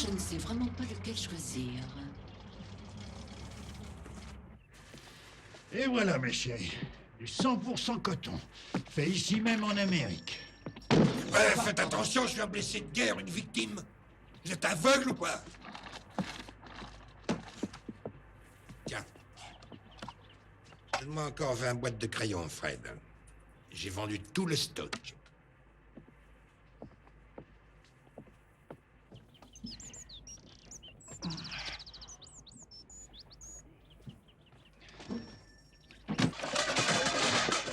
je ne sais vraiment pas lequel choisir. Et voilà, mes chéris. Du 100% coton. Fait ici même en Amérique. Ouais, faites attention, je suis un blessé de guerre, une victime. Vous êtes aveugle ou quoi? Tiens. Donne-moi encore 20 boîtes de crayons, Fred. J'ai vendu tout le stock.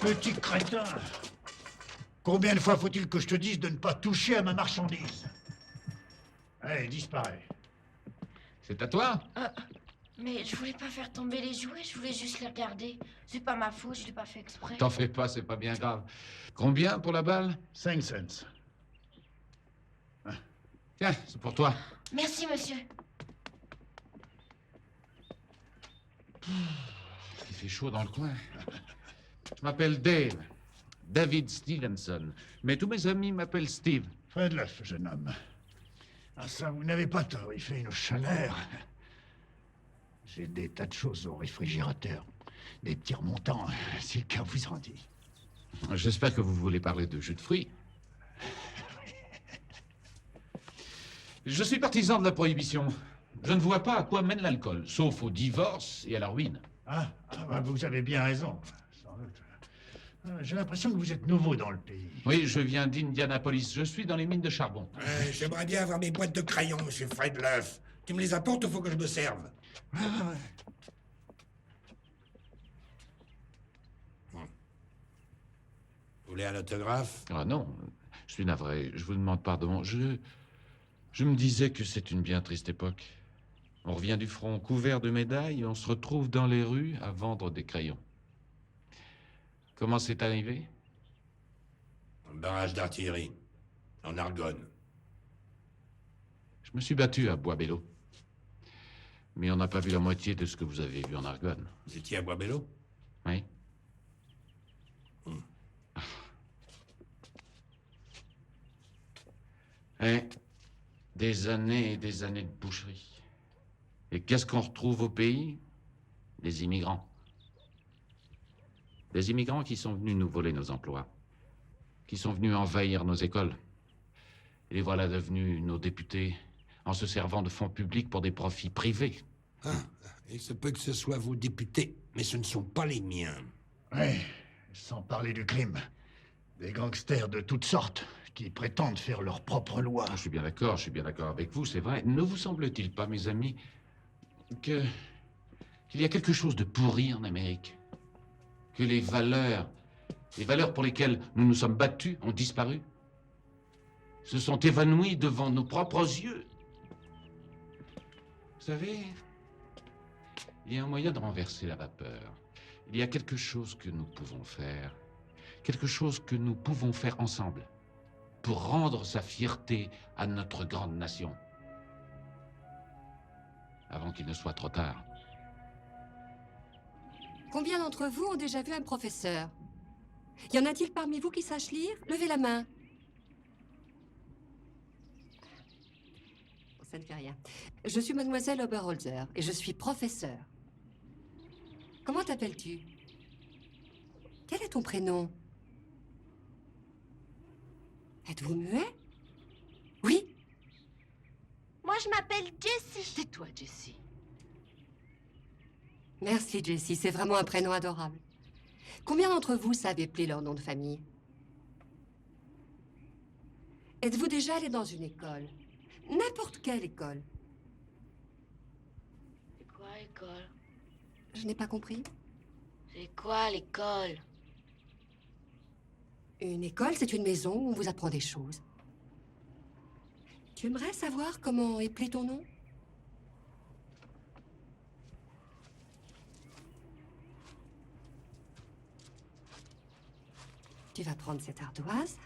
Petit crétin. Combien de fois faut-il que je te dise de ne pas toucher à ma marchandise? Allez, disparaît. C'est à toi? Mais je voulais pas faire tomber les jouets, je voulais juste les regarder. C'est pas ma faute, je l'ai pas fait exprès. T'en fais pas, c'est pas bien grave. Combien pour la balle? 5 cents. Tiens, c'est pour toi. Merci, monsieur. Il fait chaud dans le coin. Je m'appelle Dave. David Stevenson. Mais tous mes amis m'appellent Steve. Faites l'œuf, jeune homme. Ah ça, vous n'avez pas tort, il fait une chaleur. J'ai des tas de choses au réfrigérateur. Des petits remontants, si le cœur vous en dit. J'espère que vous voulez parler de jus de fruits. Je suis partisan de la prohibition. Je ne vois pas à quoi mène l'alcool, sauf au divorce et à la ruine. Bah, vous avez bien raison. Sans doute. J'ai l'impression que vous êtes nouveau dans le pays. Oui, je viens d'Indianapolis. Je suis dans les mines de charbon. J'aimerais bien avoir mes boîtes de crayons, monsieur Fred Luff. Tu me les apportes ou faut que je me serve? Ouais. Vous voulez un autographe? Ah non, je suis navré. Je vous demande pardon. Je me disais que c'est une bien triste époque. On revient du front couvert de médailles et on se retrouve dans les rues à vendre des crayons. Comment c'est arrivé? Un barrage d'artillerie, en Argonne. Je me suis battu à Bois-Bello. Mais on n'a pas vu la moitié de ce que vous avez vu en Argonne. Vous étiez à Bois-Bello? Oui. Des années et des années de boucherie. Et qu'est-ce qu'on retrouve au pays? Des immigrants. Des immigrants qui sont venus nous voler nos emplois. Qui sont venus envahir nos écoles. Et les voilà devenus nos députés en se servant de fonds publics pour des profits privés. Il se peut que ce soit vos députés, mais ce ne sont pas les miens. Oui, sans parler du crime. Des gangsters de toutes sortes qui prétendent faire leur propre loi. Je suis bien d'accord avec vous, c'est vrai. Ne vous semble-t-il pas, mes amis, qu'il y a quelque chose de pourri en Amérique? Que les valeurs pour lesquelles nous nous sommes battus ont disparu? Se sont évanouies devant nos propres yeux? Vous savez, il y a un moyen de renverser la vapeur. Il y a quelque chose que nous pouvons faire. Quelque chose que nous pouvons faire ensemble. Pour rendre sa fierté à notre grande nation. Avant qu'il ne soit trop tard. Combien d'entre vous ont déjà vu un professeur? Y en a-t-il parmi vous qui sachent lire? Levez la main. Ça ne fait rien. Je suis mademoiselle Oberholzer et je suis professeure. Comment t'appelles-tu? Quel est ton prénom? Êtes-vous muet? Oui? Moi, je m'appelle Jessie. Tais-toi, Jessie. Merci, Jessie. C'est vraiment un prénom adorable. Combien d'entre vous savent épeler leur nom de famille? Êtes-vous déjà allé dans une école? N'importe quelle école. C'est quoi l'école? Je n'ai pas compris. C'est quoi l'école? Une école, c'est une maison où on vous apprend des choses. Tu aimerais savoir comment épeler ton nom? Tu vas prendre cette ardoise.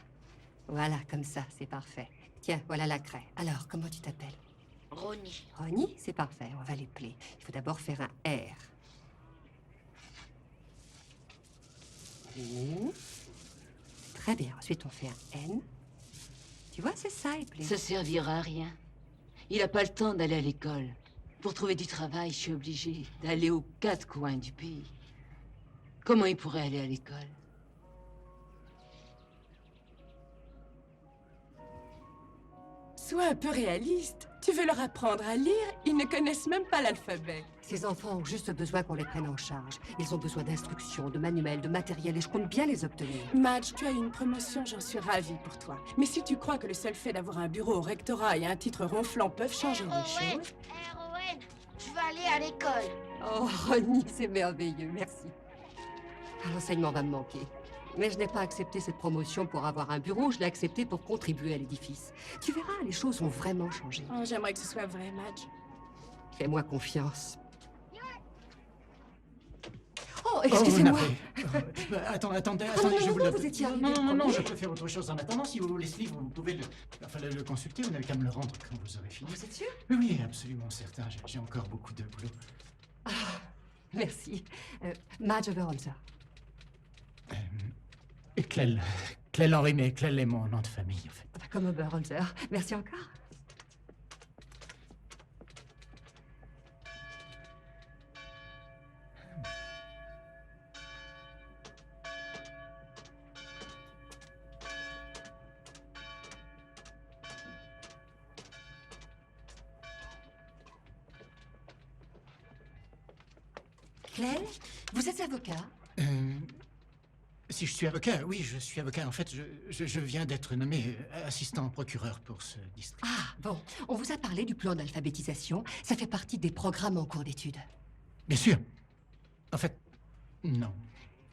Voilà, comme ça, c'est parfait. Tiens, voilà la craie. Alors, comment tu t'appelles? Ronnie. Ronnie, c'est parfait, on va l'épeler. Il faut d'abord faire un R. O. Très bien, ensuite on fait un N. Tu vois, c'est ça, épeler. Ça servira à rien. Il a pas le temps d'aller à l'école. Pour trouver du travail, je suis obligée d'aller aux 4 coins du pays. Comment il pourrait aller à l'école? Sois un peu réaliste. Tu veux leur apprendre à lire, ils ne connaissent même pas l'alphabet. Ces enfants ont juste besoin qu'on les prenne en charge. Ils ont besoin d'instructions, de manuels, de matériel, et je compte bien les obtenir. Madge, tu as eu une promotion, j'en suis ravie pour toi. Mais si tu crois que le seul fait d'avoir un bureau au rectorat et un titre ronflant peuvent changer les choses... Erwan, je veux aller à l'école. Oh, Ronnie, c'est merveilleux, merci. L'enseignement va me manquer. Mais je n'ai pas accepté cette promotion pour avoir un bureau, je l'ai accepté pour contribuer à l'édifice. Tu verras, les choses ont vraiment changé. Oh, j'aimerais que ce soit vrai, Madge. Fais-moi confiance. Oh, excusez-moi. Attendez, non, je vous le... vous étiez arrivé Non, premier. je peux faire autre chose en attendant. Si vous voulez ce livre, vous pouvez le consulter. Vous n'avez qu'à me le rendre quand vous aurez fini. Vous êtes sûr? Oui, absolument certain. J'ai encore beaucoup de boulot. Merci. Madge Overholzer. Clell Henry, mais Clell est mon nom de famille, en fait. Comme Overholzer. Merci encore. Clell, vous êtes avocat? Si je suis avocat, oui, je suis avocat. En fait, je viens d'être nommé assistant procureur pour ce district. Ah, bon. On vous a parlé du plan d'alphabétisation. Ça fait partie des programmes en cours d'études. Bien sûr. En fait, non.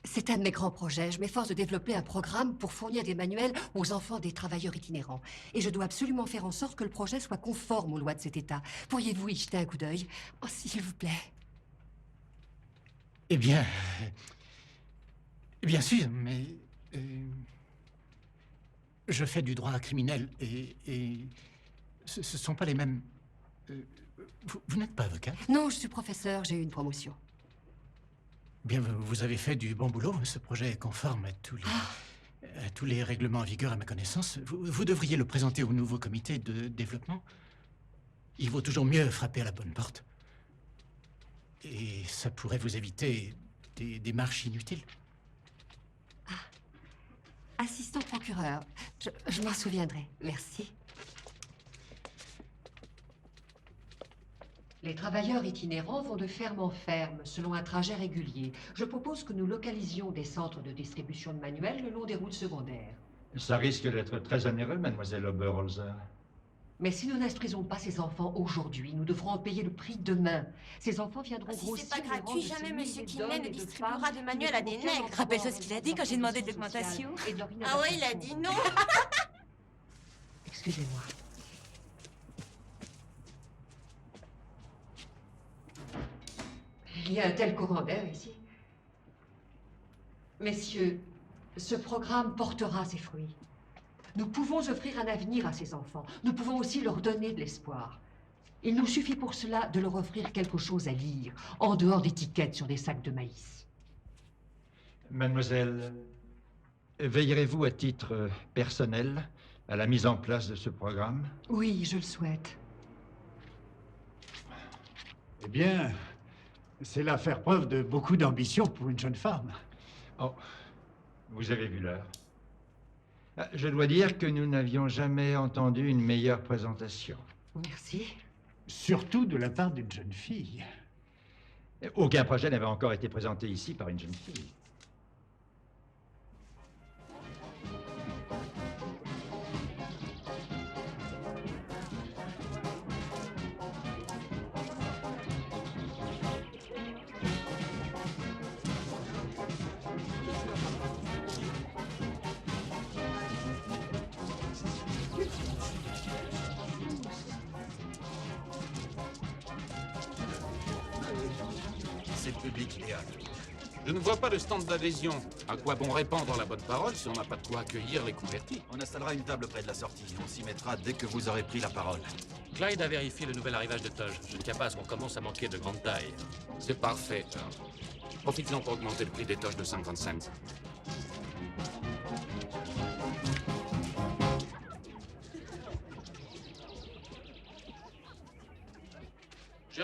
C'est un de mes grands projets. Je m'efforce de développer un programme pour fournir des manuels aux enfants des travailleurs itinérants. Et je dois absolument faire en sorte que le projet soit conforme aux lois de cet État. Pourriez-vous y jeter un coup d'œil? Oh, s'il vous plaît. Eh bien... Bien sûr, mais... je fais du droit criminel et ce sont pas les mêmes... vous n'êtes pas avocat? Non, je suis professeur. J'ai eu une promotion. Bien, vous avez fait du bon boulot. Ce projet est conforme à tous les règlements en vigueur à ma connaissance. Vous devriez le présenter au nouveau comité de développement. Il vaut toujours mieux frapper à la bonne porte. Et ça pourrait vous éviter des démarches inutiles. Assistant procureur. Je m'en souviendrai. Merci. Les travailleurs itinérants vont de ferme en ferme, selon un trajet régulier. Je propose que nous localisions des centres de distribution de manuels le long des routes secondaires. Ça risque d'être très onéreux, mademoiselle Oberholzer. Mais si nous n'instruisons pas ces enfants aujourd'hui, nous devrons en payer le prix demain. Ces enfants viendront Si grossir c'est pas les rangs gratuit, de jamais ces Monsieur milliers Kinley d'hommes ne et de distribuera femmes de qui manuels à des n'auront aucun nègres. rapport Rappelle-toi ce qu'il a dit quand j'ai demandé de avec la l'augmentation. et de leur Ah ouais, il a dit non. Excusez-moi. Il y a un tel courant d'air ici. Messieurs, ce programme portera ses fruits. Nous pouvons offrir un avenir à ces enfants. Nous pouvons aussi leur donner de l'espoir. Il nous suffit pour cela de leur offrir quelque chose à lire, en dehors d'étiquettes sur des sacs de maïs. Mademoiselle, veillerez-vous à titre personnel à la mise en place de ce programme? Oui, je le souhaite. Eh bien, c'est là faire preuve de beaucoup d'ambition pour une jeune femme. Oh, vous avez vu l'heure. Ah, je dois dire que nous n'avions jamais entendu une meilleure présentation. Merci. Surtout de la part d'une jeune fille. Aucun projet n'avait encore été présenté ici par une jeune fille. C'est le public idéal. Je ne vois pas de stand d'adhésion. À quoi bon répandre la bonne parole si on n'a pas de quoi accueillir les convertis? On installera une table près de la sortie. On s'y mettra dès que vous aurez pris la parole. Clyde a vérifié le nouvel arrivage de Toge. Je ne tiens pas à ce qu'on commence à manquer de grande taille. C'est parfait. Profitons pour augmenter le prix des toches de 50 cents.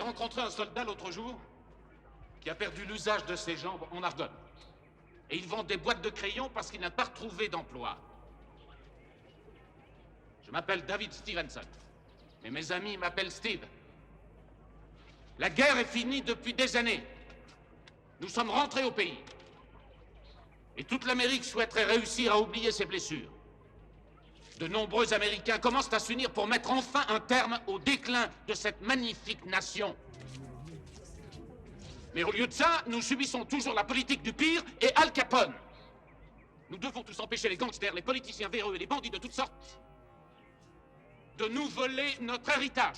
rencontré un soldat l'autre jour qui a perdu l'usage de ses jambes en Argonne. Et il vend des boîtes de crayons parce qu'il n'a pas retrouvé d'emploi. Je m'appelle David Stevenson. Mais mes amis m'appellent Steve. La guerre est finie depuis des années. Nous sommes rentrés au pays. Et toute l'Amérique souhaiterait réussir à oublier ses blessures. De nombreux Américains commencent à s'unir pour mettre enfin un terme au déclin de cette magnifique nation. Mais au lieu de ça, nous subissons toujours la politique du pire et Al Capone. Nous devons tous empêcher les gangsters, les politiciens véreux et les bandits de toutes sortes de nous voler notre héritage.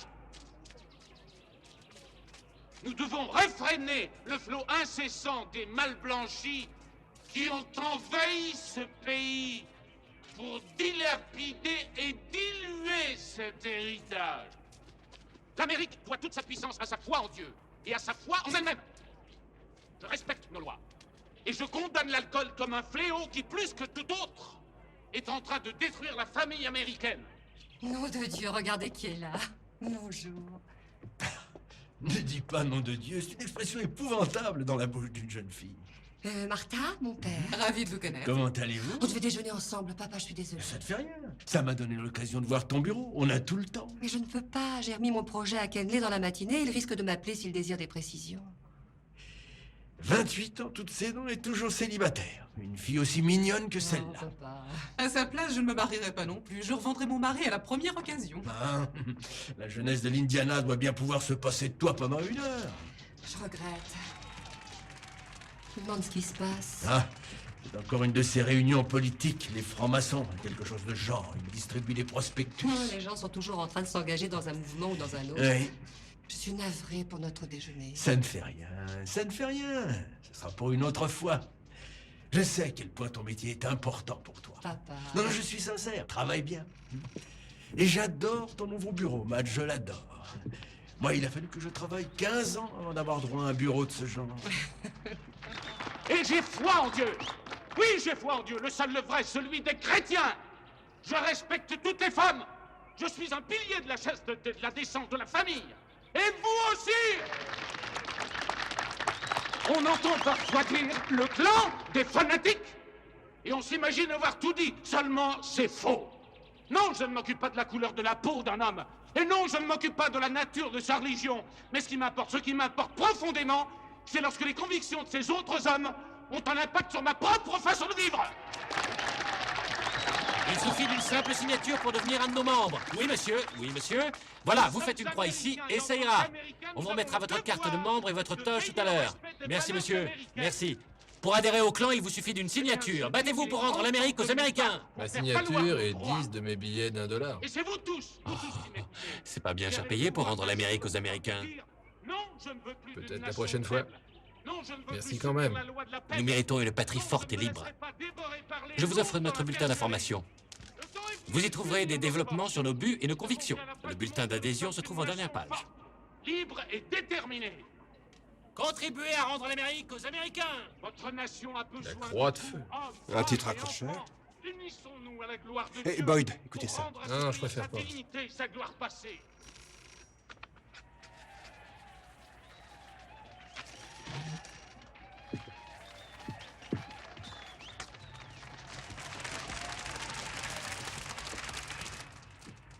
Nous devons réfréner le flot incessant des mal blanchis qui ont envahi ce pays pour dilapider et diluer cet héritage. L'Amérique doit toute sa puissance à sa foi en Dieu et à sa foi en elle-même. Je respecte nos lois et je condamne l'alcool comme un fléau qui, plus que tout autre, est en train de détruire la famille américaine. Nom de Dieu, regardez qui est là. Bonjour. Ne dis pas nom de Dieu, c'est une expression épouvantable dans la bouche d'une jeune fille. Martha, mon père. Ravi de vous connaître. Comment allez-vous? On devait déjeuner ensemble, papa, je suis désolée. Ça te fait rien. Ça m'a donné l'occasion de voir ton bureau, on a tout le temps. Mais je ne peux pas, j'ai remis mon projet à Kenley dans la matinée, il risque de m'appeler s'il désire des précisions. 28 ans, toutes ces dons, et toujours célibataire. Une fille aussi mignonne que celle-là. À sa place, je ne me marierai pas non plus. Je revendrai mon mari à la première occasion. Ah, la jeunesse de l'Indiana doit bien pouvoir se passer de toi pendant 1 heure. Je regrette. Je me demande ce qui se passe. Ah, c'est encore une de ces réunions politiques, les francs-maçons, quelque chose de genre. Ils distribuent des prospectus. Oh, les gens sont toujours en train de s'engager dans un mouvement ou dans un autre. Oui. Je suis navrée pour notre déjeuner. Ça ne fait rien, ça ne fait rien. Ce sera pour une autre fois. Je sais à quel point ton métier est important pour toi. Papa. Non, je suis sincère, travaille bien. Et j'adore ton nouveau bureau, Matt, je l'adore. Moi, il a fallu que je travaille 15 ans avant d'avoir droit à un bureau de ce genre. Et j'ai foi en Dieu. Oui, j'ai foi en Dieu, le seul, le vrai, celui des chrétiens. Je respecte toutes les femmes. Je suis un pilier de la chasteté, de la décence, de la famille. Et vous aussi! On entend parfois dire le clan des fanatiques. Et on s'imagine avoir tout dit. Seulement, c'est faux. Non, je ne m'occupe pas de la couleur de la peau d'un homme. Et non, je ne m'occupe pas de la nature de sa religion. Mais ce qui m'importe profondément, c'est lorsque les convictions de ces autres hommes ont un impact sur ma propre façon de vivre. Il suffit d'une simple signature pour devenir un de nos membres. Oui, monsieur. Oui, monsieur. Voilà, vous faites une croix ici et ça ira. On vous remettra votre carte de membre et votre toge tout à l'heure. Merci, monsieur. Merci. Pour adhérer au clan, il vous suffit d'une signature. Battez-vous pour rendre l'Amérique aux Américains. Ma signature et 10 de mes billets d'$1. Et c'est vous tous. C'est pas bien cher payé pour rendre l'Amérique aux Américains. Peut-être la prochaine fois. Merci quand même. Nous méritons une patrie forte et libre. Je vous offre notre bulletin d'information. Vous y trouverez des développements sur nos buts et nos convictions. Le bulletin d'adhésion se trouve en dernière page. Libre et déterminé. Contribuez à rendre l'Amérique aux Américains. Votre nation a besoin La croix de feu. Un titre accrocheur. Unissons-nous à la gloire de Hey, Dieu Boyd, écoutez ça. pour rendre Non, à je préfère sa pas. dignité et sa gloire passée.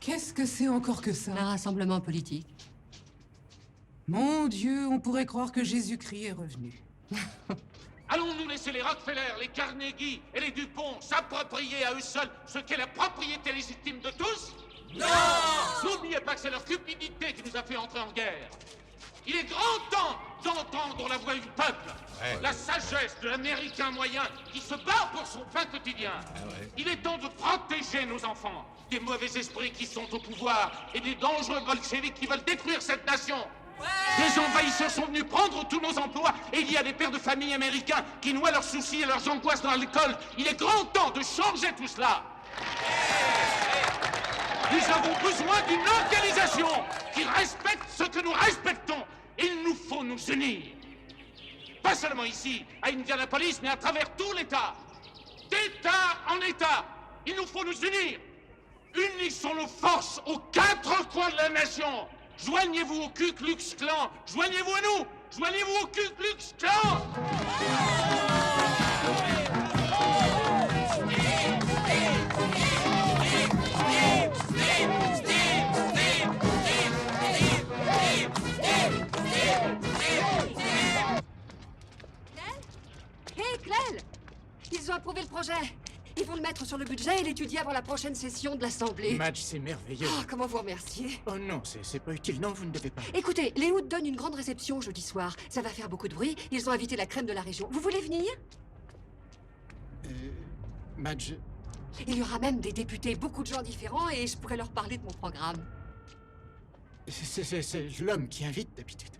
Qu'est-ce que c'est encore que ça? Un rassemblement politique. Mon Dieu, on pourrait croire que Jésus-Christ est revenu. Allons-nous laisser les Rockefeller, les Carnegie et les Dupont s'approprier à eux seuls ce qu'est la propriété légitime de tous? Non! N'oubliez pas que c'est leur cupidité qui nous a fait entrer en guerre. Il est grand temps d'entendre la voix du peuple, la sagesse de l'Américain moyen qui se bat pour son pain quotidien. Il est temps de protéger nos enfants des mauvais esprits qui sont au pouvoir et des dangereux bolcheviks qui veulent détruire cette nation. Des envahisseurs sont venus prendre tous nos emplois et il y a des pères de famille américains qui noient leurs soucis et leurs angoisses dans l'alcool. Il est grand temps de changer tout cela. Nous avons besoin d'une organisation qui respecte ce que nous respectons. Il nous faut nous unir. Pas seulement ici, à Indianapolis, mais à travers tout l'État. D'État en État, il nous faut nous unir. Unissons nos forces aux 4 coins de la nation. Joignez-vous au Ku Klux Klan. Joignez-vous à nous. Joignez-vous au Ku Klux Klan. Hé, Clel! Ils ont approuvé le projet. Ils vont le mettre sur le budget et l'étudier avant la prochaine session de l'Assemblée. Madge, c'est merveilleux. Oh, comment vous remercier? Oh non, c'est pas utile. Non, vous ne devez pas. Écoutez, les Hoods donnent une grande réception jeudi soir. Ça va faire beaucoup de bruit. Ils ont invité la crème de la région. Vous voulez venir? Madge... Il y aura même des députés, beaucoup de gens différents, et je pourrais leur parler de mon programme. C'est l'homme qui invite d'habitude.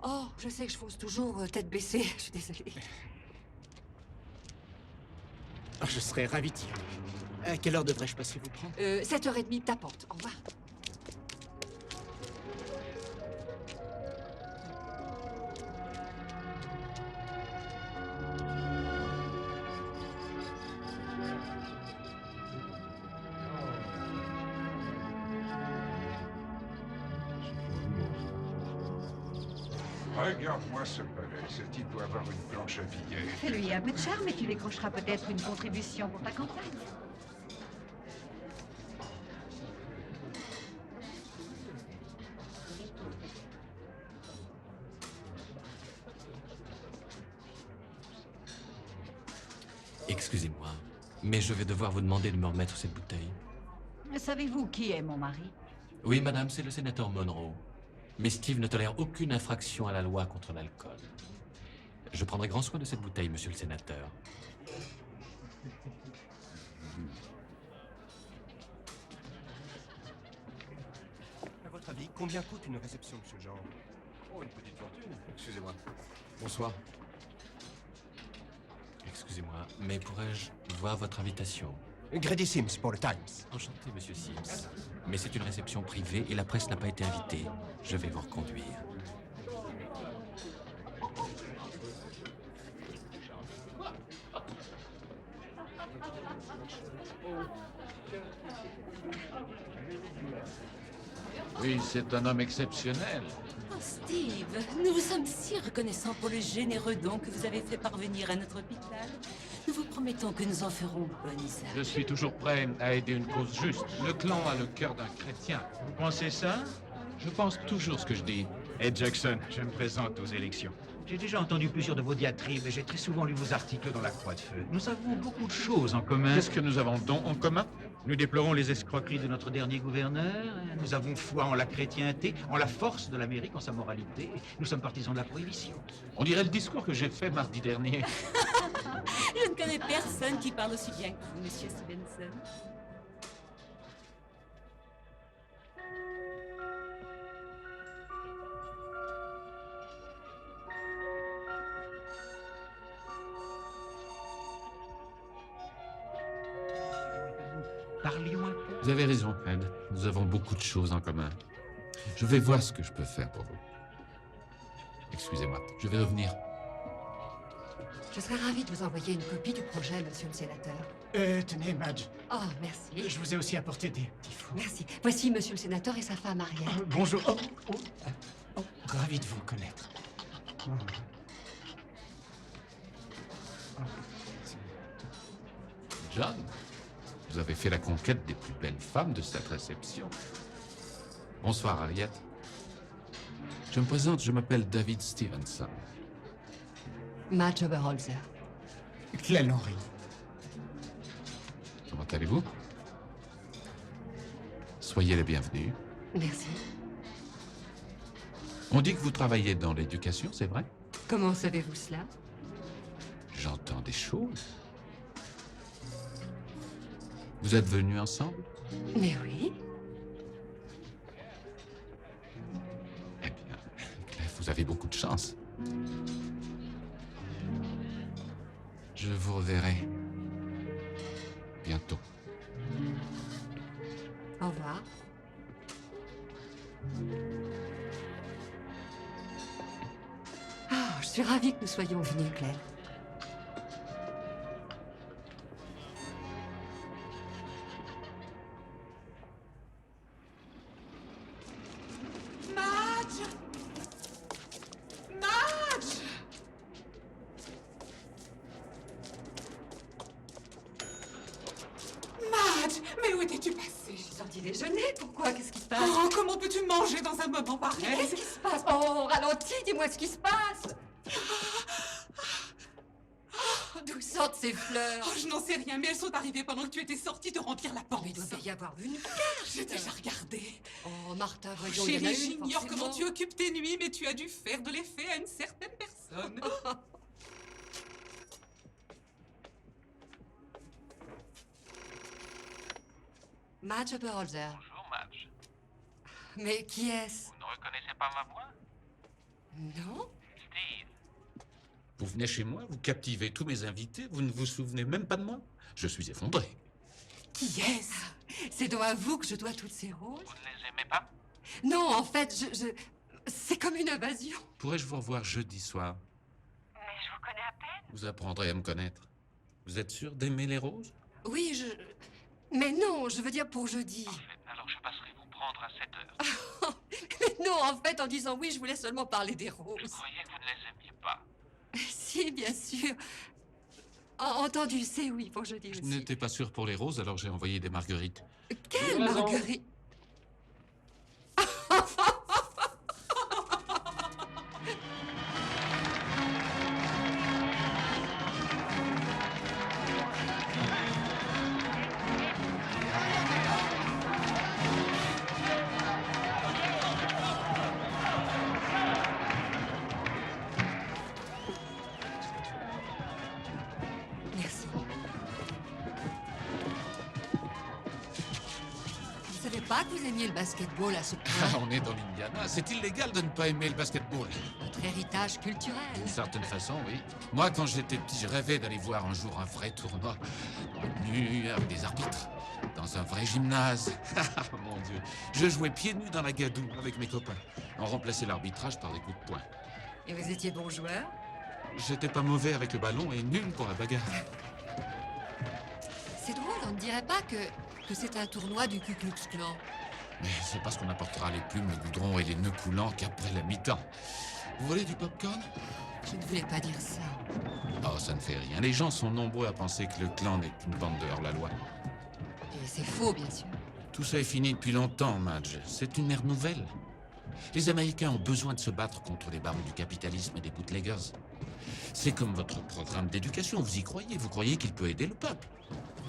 Oh, je sais que je fonce toujours tête baissée. Je suis désolée. Oh, je serais ravi d'y aller. À quelle heure devrais-je passer vous prendre 7h30, ta porte. Au revoir. Regarde-moi ce palais. Ce type doit avoir une planche à billets. Fais-lui un peu de charme et tu décrocheras peut-être une contribution pour ta campagne. Excusez-moi, mais je vais devoir vous demander de me remettre cette bouteille. Savez-vous qui est mon mari? Oui, madame, c'est le sénateur Monroe. Mais Steve ne tolère aucune infraction à la loi contre l'alcool. Je prendrai grand soin de cette bouteille, monsieur le sénateur. À votre avis, combien coûte une réception de ce genre? Oh, une petite fortune. Excusez-moi. Bonsoir. Excusez-moi, mais pourrais-je voir votre invitation? Grady Sims pour le Times. Enchanté, monsieur Sims. Mais c'est une réception privée et la presse n'a pas été invitée. Je vais vous reconduire. Oui, c'est un homme exceptionnel. Oh, Steve, nous vous sommes si reconnaissants pour le généreux don que vous avez fait parvenir à notre hôpital. Nous vous promettons que nous en ferons bon usage. Je suis toujours prêt à aider une cause juste. Le clan a le cœur d'un chrétien. Vous pensez ça? Je pense toujours ce que je dis. Ed Jackson, je me présente aux élections. J'ai déjà entendu plusieurs de vos diatribes et j'ai très souvent lu vos articles dans la Croix de Feu. Nous avons beaucoup de choses en commun. Qu'est-ce que nous avons donc en commun? Nous déplorons les escroqueries de notre dernier gouverneur. Nous avons foi en la chrétienté, en la force de l'Amérique, en sa moralité. Nous sommes partisans de la prohibition. On dirait le discours que j'ai fait mardi dernier. Je ne connais personne qui parle aussi bien que vous, monsieur Stevenson. Parlions un peu. Vous avez raison, Ed. Nous avons beaucoup de choses en commun. Je vais voir ce que je peux faire pour vous. Excusez-moi, je vais revenir. Je serais ravie de vous envoyer une copie du projet, monsieur le sénateur. Tenez, Madge. Oh, merci. Je vous ai aussi apporté des petits fours. Merci. Voici monsieur le sénateur et sa femme, Ariel. Bonjour. Ravi de vous connaître. John, vous avez fait la conquête des plus belles femmes de cette réception. Bonsoir, Harriet. Je me présente, je m'appelle David Stevenson. Madge Oberholzer. Clel Henry. Comment allez-vous? Soyez les bienvenus. Merci. On dit que vous travaillez dans l'éducation, c'est vrai? Comment savez-vous cela? J'entends des choses. Vous êtes venus ensemble? Mais oui. Eh bien, vous avez beaucoup de chance. Je vous reverrai bientôt. Au revoir. Ah, je suis ravie que nous soyons venus, Claire. petit déjeuner. Pourquoi? Qu'est-ce qui se passe? Oh, comment peux-tu manger dans un moment pareil? Qu'est-ce qui se passe? Oh, ralentis, dis-moi ce qui se passe. D'où sortent ces fleurs? Oh, je n'en sais rien, mais elles sont arrivées pendant que tu étais sortie de remplir la porte. Mais il doit bien y avoir une carte. J'ai déjà regardé. Oh, Martha, voyons, il y en a Chérie, une, j'ignore forcément. comment tu occupes tes nuits, mais tu as dû faire de l'effet à une certaine personne. Madge Upperholzer. Bonjour, Madge. Mais qui est-ce? Vous ne reconnaissez pas ma voix? Non? Steve. Vous venez chez moi, vous captivez tous mes invités, vous ne vous souvenez même pas de moi? Je suis effondré. Qui est-ce? C'est donc à vous que je dois toutes ces roses? Vous ne les aimez pas? Non, en fait, c'est comme une invasion. Pourrais-je vous revoir jeudi soir? Mais je vous connais à peine. Vous apprendrez à me connaître. Vous êtes sûr d'aimer les roses? Oui, Mais non, je veux dire pour jeudi. Alors je passerai vous prendre à 7 heures. Mais non, en fait, en disant oui, je voulais seulement parler des roses. Je croyais que vous ne les aimiez pas. Si, bien sûr. Entendu, c'est oui pour jeudi Je aussi. n'étais pas sûr pour les roses, alors j'ai envoyé des marguerites. Quelle marguerite? Merci. Je savais pas que vous aimiez le basketball à ce point. Ah, on est dans l'Indiana. C'est illégal de ne pas aimer le basketball. Votre héritage culturel. D'une certaine façon, oui. Moi, quand j'étais petit, je rêvais d'aller voir un jour un vrai tournoi. Nu, avec des arbitres. Dans un vrai gymnase. Ah, mon Dieu. Je jouais pieds nus dans la gadoue avec mes copains. On remplaçait l'arbitrage par des coups de poing. Et vous étiez bon joueur? J'étais pas mauvais avec le ballon et nul pour la bagarre. C'est drôle, on ne dirait pas que c'est un tournoi du Ku Klux Klan. Mais c'est parce qu'on apportera les plumes, le goudron et les nœuds coulants qu'après la mi-temps. Vous voulez du popcorn? Je ne voulais pas dire ça. Oh, ça ne fait rien. Les gens sont nombreux à penser que le clan n'est qu'une bande de hors-la-loi. Et c'est faux, bien sûr. Tout ça est fini depuis longtemps, Madge. C'est une ère nouvelle. Les Américains ont besoin de se battre contre les barons du capitalisme et des bootleggers. C'est comme votre programme d'éducation. Vous y croyez? Vous croyez qu'il peut aider le peuple?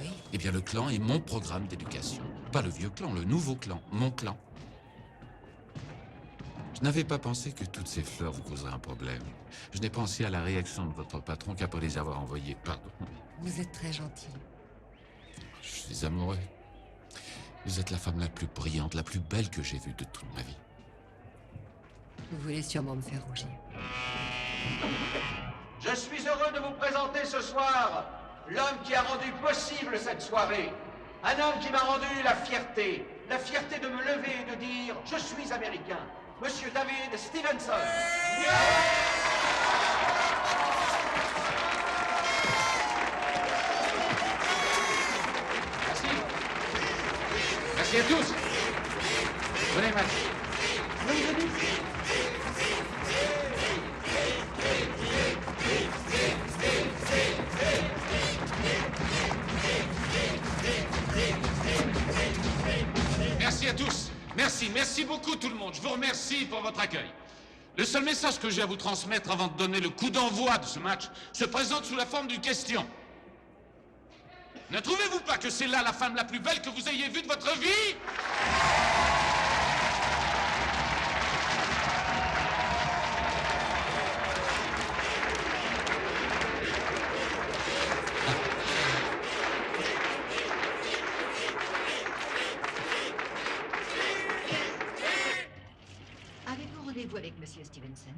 Oui. Eh bien, le clan est mon programme d'éducation. Pas le vieux clan, le nouveau clan. Mon clan. Je n'avais pas pensé que toutes ces fleurs vous causeraient un problème. Je n'ai pensé à la réaction de votre patron qu'après les avoir envoyées. Pardon. Vous êtes très gentil. Je suis amoureux. Vous êtes la femme la plus brillante, la plus belle que j'ai vue de toute ma vie. Vous voulez sûrement me faire rougir. Je suis heureux de vous présenter ce soir l'homme qui a rendu possible cette soirée. Un homme qui m'a rendu la fierté de me lever et de dire « Je suis américain ». Monsieur David Stevenson. Merci à tous. Venez, Max. Merci à tous. Merci beaucoup tout le monde. Je vous remercie pour votre accueil. Le seul message que j'ai à vous transmettre avant de donner le coup d'envoi de ce match se présente sous la forme d'une question. Ne trouvez-vous pas que c'est là la femme la plus belle que vous ayez vue de votre vie? Avez-vous rendez-vous avec Monsieur Stevenson?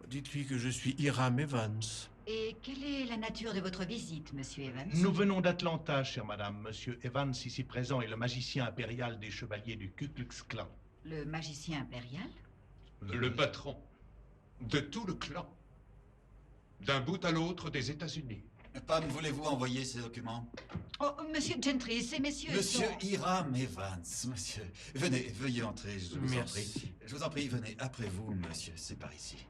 Dites-lui que je suis Hiram Evans. Et quelle est la nature de votre visite, Monsieur Evans? Nous venons d'Atlanta, chère madame. Monsieur Evans, ici présent, est le magicien impérial des chevaliers du Ku Klux Klan. Le magicien impérial? Le patron de tout le clan. D'un bout à l'autre des États-Unis. Pam, voulez-vous envoyer ces documents? Oh, Monsieur Gentry, ces messieurs Monsieur sont... Hiram Evans, monsieur. Venez, veuillez entrer, je vous en prie. Merci. Je vous en prie, venez après vous, monsieur. C'est par ici.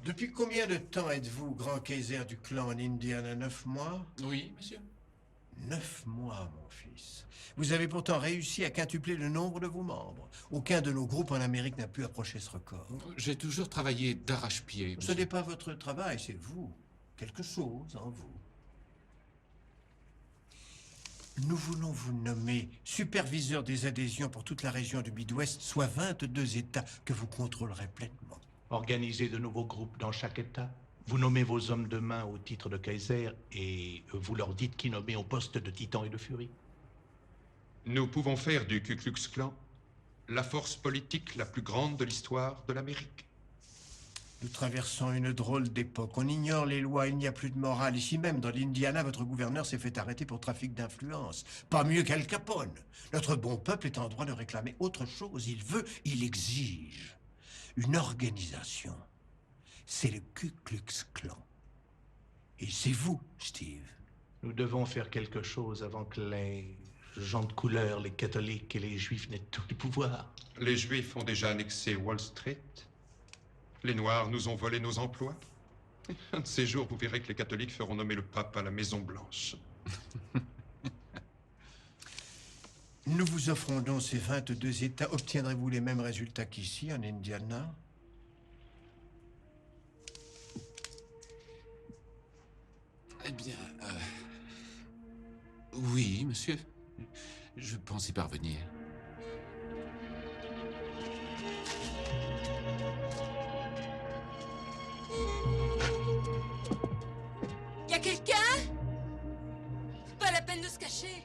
Depuis combien de temps êtes-vous grand Kaiser du clan en Indiana? 9 mois? Oui, monsieur. 9 mois, mon fils. Vous avez pourtant réussi à quintupler le nombre de vos membres. Aucun de nos groupes en Amérique n'a pu approcher ce record. J'ai toujours travaillé d'arrache-pied. Ce n'est pas votre travail, c'est vous. Quelque chose en vous. Nous voulons vous nommer superviseur des adhésions pour toute la région du Midwest, soit 22 États que vous contrôlerez pleinement. Organisez de nouveaux groupes dans chaque État. Vous nommez vos hommes de main au titre de Kaiser et vous leur dites qui nommer au poste de Titan et de Furie. Nous pouvons faire du Ku Klux Klan la force politique la plus grande de l'histoire de l'Amérique. Nous traversons une drôle d'époque. On ignore les lois, il n'y a plus de morale. Ici même, dans l'Indiana, votre gouverneur s'est fait arrêter pour trafic d'influence. Pas mieux qu'Al Capone. Notre bon peuple est en droit de réclamer autre chose. Il veut, il exige. Une organisation. C'est le Ku Klux Klan. Et c'est vous, Steve. Nous devons faire quelque chose avant que les gens de couleur, les catholiques et les juifs n'aient tout le pouvoir. Les juifs ont déjà annexé Wall Street. Les noirs nous ont volé nos emplois. Un de ces jours, vous verrez que les catholiques feront nommer le pape à la Maison Blanche. Nous vous offrons donc ces 22 États. Obtiendrez-vous les mêmes résultats qu'ici, en Indiana? Eh bien, oui, monsieur. Je pense y parvenir. Y a quelqu'un? Pas la peine de se cacher.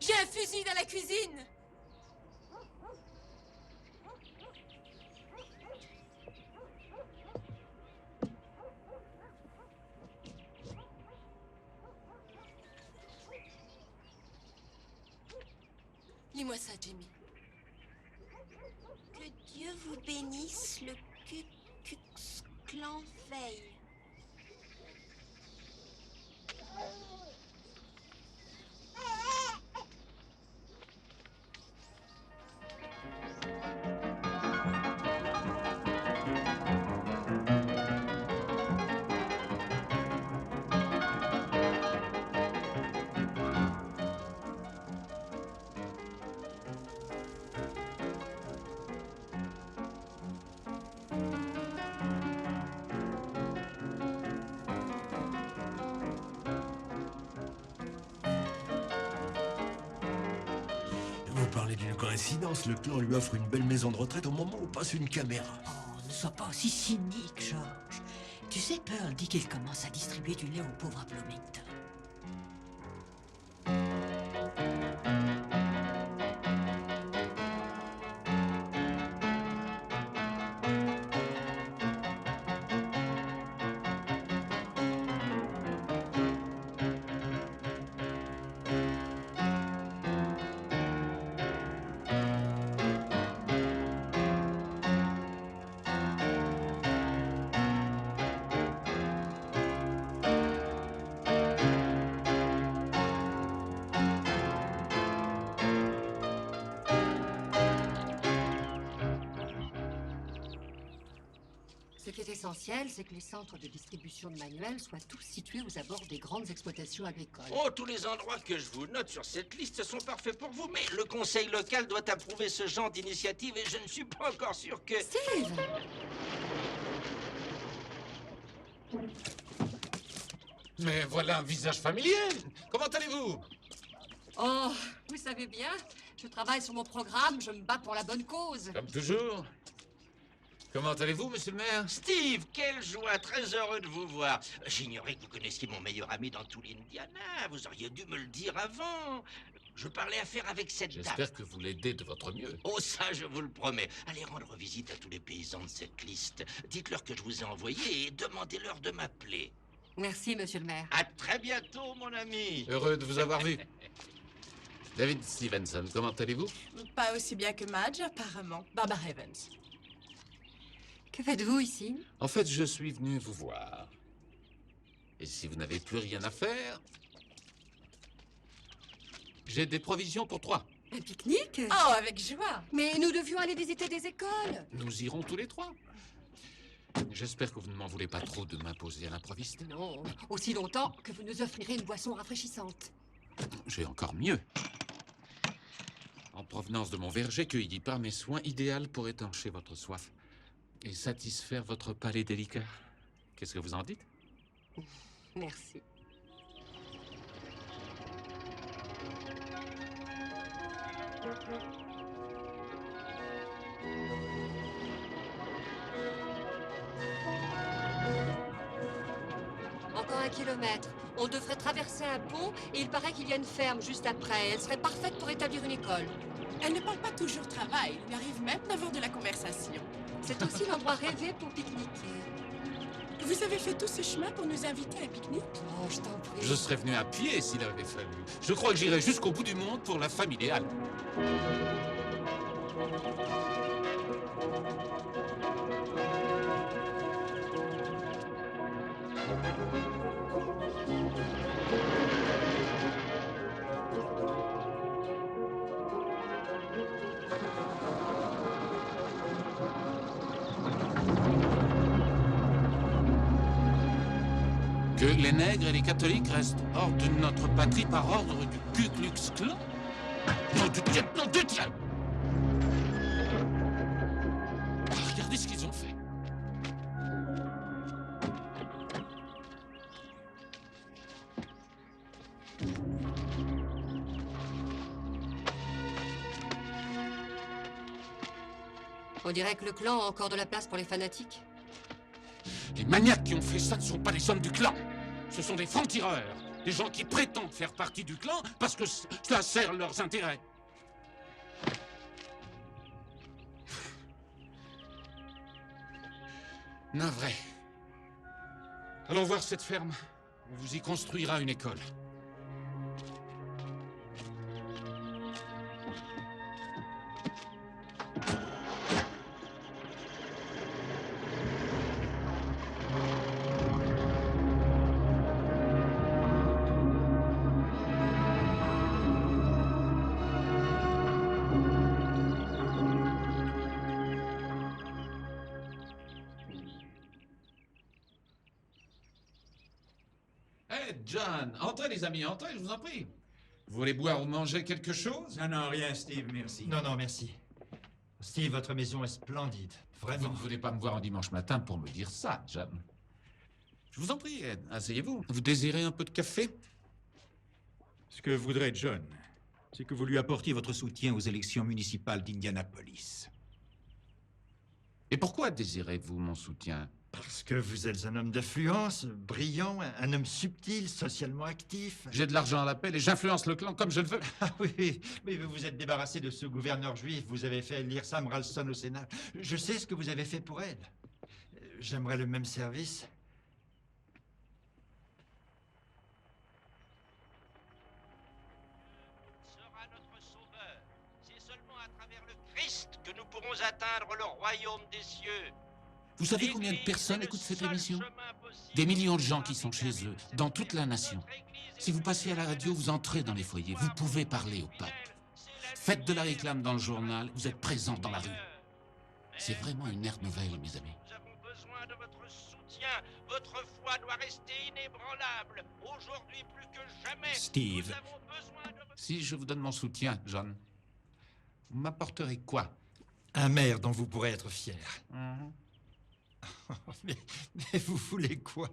J'ai un fusil dans la cuisine. Lis-moi ça, Jimmy. Que Dieu vous bénisse, le Ku Klux Klan veille. Vous parlez d'une coïncidence. Le clan lui offre une belle maison de retraite au moment où passe une caméra. Oh, ne sois pas aussi cynique, George. Tu sais, Pearl dit qu'il commence à distribuer du lait aux pauvres à Bloomington. Ce qui est essentiel, c'est que les centres de distribution de manuels soient tous situés aux abords des grandes exploitations agricoles. Oh, tous les endroits que je vous note sur cette liste sont parfaits pour vous, mais le conseil local doit approuver ce genre d'initiative et je ne suis pas encore sûr que... Steve! Mais voilà un visage familier. Comment allez-vous? Oh, vous savez bien, je travaille sur mon programme, je me bats pour la bonne cause. Comme toujours. Comment allez-vous, monsieur le maire? Steve, quelle joie, très heureux de vous voir. J'ignorais que vous connaissiez mon meilleur ami dans tout l'Indiana. Vous auriez dû me le dire avant. Je parlais affaires avec cette dame. J'espère que vous l'aidez de votre mieux. Oh, ça, je vous le promets. Allez rendre visite à tous les paysans de cette liste. Dites-leur que je vous ai envoyé et demandez-leur de m'appeler. Merci, monsieur le maire. À très bientôt, mon ami. Heureux de vous avoir vu. David Stevenson, comment allez-vous? Pas aussi bien que Madge, apparemment. Barbara Evans. Que faites-vous ici? En fait, je suis venu vous voir. Et si vous n'avez plus rien à faire, j'ai des provisions pour 3. Un pique-nique? Oh, avec joie. Mais nous devions aller visiter des écoles. Nous irons tous les 3. J'espère que vous ne m'en voulez pas trop de m'imposer à l'improviste. Non, aussi longtemps que vous nous offrirez une boisson rafraîchissante. J'ai encore mieux. En provenance de mon verger, cueilli par mes soins, idéal pour étancher votre soif et satisfaire votre palais délicat. Qu'est-ce que vous en dites? Merci. Encore 1 kilomètre. On devrait traverser un pont et il paraît qu'il y a une ferme juste après. Elle serait parfaite pour établir une école. Elle ne parle pas toujours travail. Il lui arrive même d'avoir de la conversation. C'est aussi l'endroit rêvé pour pique-niquer. Vous avez fait tout ce chemin pour nous inviter à un pique-nique? Oh, je t'en prie. Je serais venu à pied s'il avait fallu. Je crois que j'irai jusqu'au bout du monde pour la femme idéale. Que les nègres et les catholiques restent hors de notre patrie par ordre du Ku Klux Klan? Non, du diable, non, du diable! Regardez ce qu'ils ont fait. On dirait que le clan a encore de la place pour les fanatiques. Les maniaques qui ont fait ça ne sont pas les hommes du clan. Ce sont des francs-tireurs. Des gens qui prétendent faire partie du clan parce que cela sert leurs intérêts. Navré. Allons voir cette ferme. On vous y construira une école. John, entrez les amis, entrez, je vous en prie. Vous voulez boire ou manger quelque chose? Non, non, rien, Steve, merci. Non, non, merci. Steve, votre maison est splendide, vraiment. Vous ne venez pas me voir un dimanche matin pour me dire ça, John. Je vous en prie, Ed, asseyez-vous. Vous désirez un peu de café? Ce que voudrait John, c'est que vous lui apportiez votre soutien aux élections municipales d'Indianapolis. Et pourquoi désirez-vous mon soutien? Parce que vous êtes un homme d'influence, brillant, un homme subtil, socialement actif. J'ai de l'argent à l'appel et j'influence le clan comme je le veux. Ah oui, mais vous vous êtes débarrassé de ce gouverneur juif, vous avez fait élire Sam Ralston au Sénat. Je sais ce que vous avez fait pour elle. J'aimerais le même service. Sera notre sauveur. C'est seulement à travers le Christ que nous pourrons atteindre le royaume des cieux. Vous savez combien de personnes écoutent cette émission? Des millions de gens qui sont chez eux, dans toute la nation. Si vous passez à la radio, vous entrez dans les foyers, vous pouvez parler au peuple. Faites de la réclame dans le journal, vous êtes présents dans la rue. C'est vraiment une ère nouvelle, mes amis. Nous avons besoin de votre soutien. Votre foi doit rester inébranlable. Aujourd'hui plus que jamais. Steve. Nous avons besoin de votre... Si je vous donne mon soutien, John, vous m'apporterez quoi? Un maire dont vous pourrez être fier. Mais vous voulez quoi?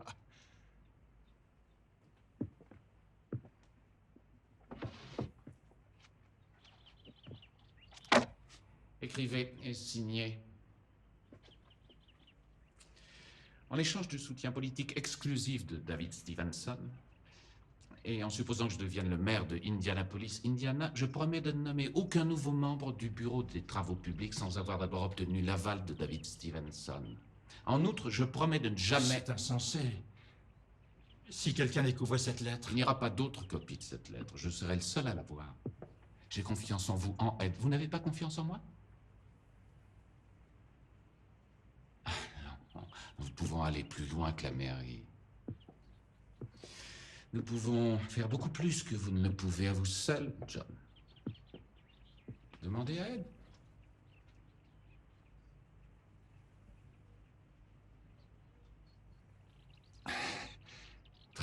Écrivez et signez. En échange du soutien politique exclusif de David Stevenson, et en supposant que je devienne le maire de Indianapolis, Indiana, je promets de ne nommer aucun nouveau membre du bureau des travaux publics sans avoir d'abord obtenu l'aval de David Stevenson. En outre, je promets de ne jamais... C'est insensé. Si quelqu'un découvre cette lettre... Il n'y aura pas d'autre copie de cette lettre. Je serai le seul à la voir. J'ai confiance en vous, en Ed. Vous n'avez pas confiance en moi? Ah, non, nous pouvons aller plus loin que la mairie. Nous pouvons faire beaucoup plus que vous ne le pouvez à vous seul, John. Demandez à Ed.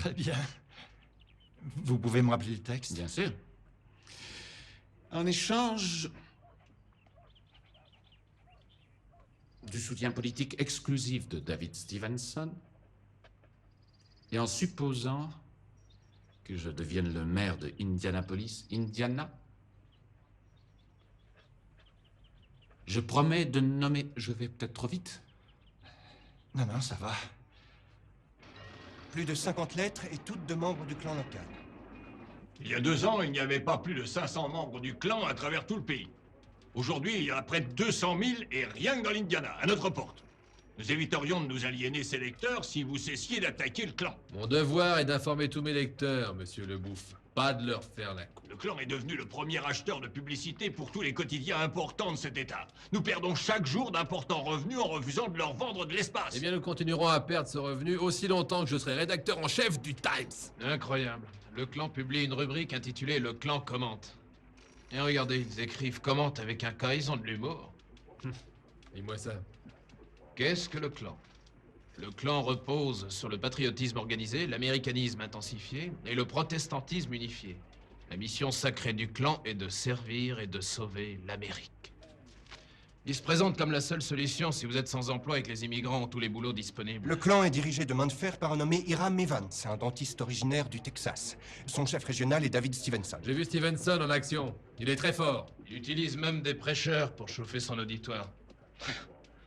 Très bien. Vous pouvez me rappeler le texte? Bien sûr. En échange du soutien politique exclusif de David Stevenson, et en supposant que je devienne le maire de Indianapolis, Indiana, je promets de nommer... Je vais peut-être trop vite? Non, non, ça va. Plus de 50 lettres et toutes de membres du clan local. Il y a 2 ans, il n'y avait pas plus de 500 membres du clan à travers tout le pays. Aujourd'hui, il y en a près de 200 000 et rien que dans l'Indiana, à notre porte. Nous éviterions de nous aliéner ces lecteurs si vous cessiez d'attaquer le clan. Mon devoir est d'informer tous mes lecteurs, monsieur le Bouffe. Pas de leur faire la cour. Le clan est devenu le premier acheteur de publicité pour tous les quotidiens importants de cet État. Nous perdons chaque jour d'importants revenus en refusant de leur vendre de l'espace. Eh bien, nous continuerons à perdre ce revenu aussi longtemps que je serai rédacteur en chef du Times. Incroyable. Le clan publie une rubrique intitulée « Le clan commente ». Et regardez, ils écrivent « commente » avec un K, ils ont de l'humour. Dis-moi ça. Qu'est-ce que le clan? Le clan repose sur le patriotisme organisé, l'américanisme intensifié et le protestantisme unifié. La mission sacrée du clan est de servir et de sauver l'Amérique. Il se présente comme la seule solution si vous êtes sans emploi et que les immigrants ont tous les boulots disponibles. Le clan est dirigé de main de fer par un nommé Hiram Evans, un dentiste originaire du Texas. Son chef régional est David Stevenson. J'ai vu Stevenson en action. Il est très fort. Il utilise même des prêcheurs pour chauffer son auditoire.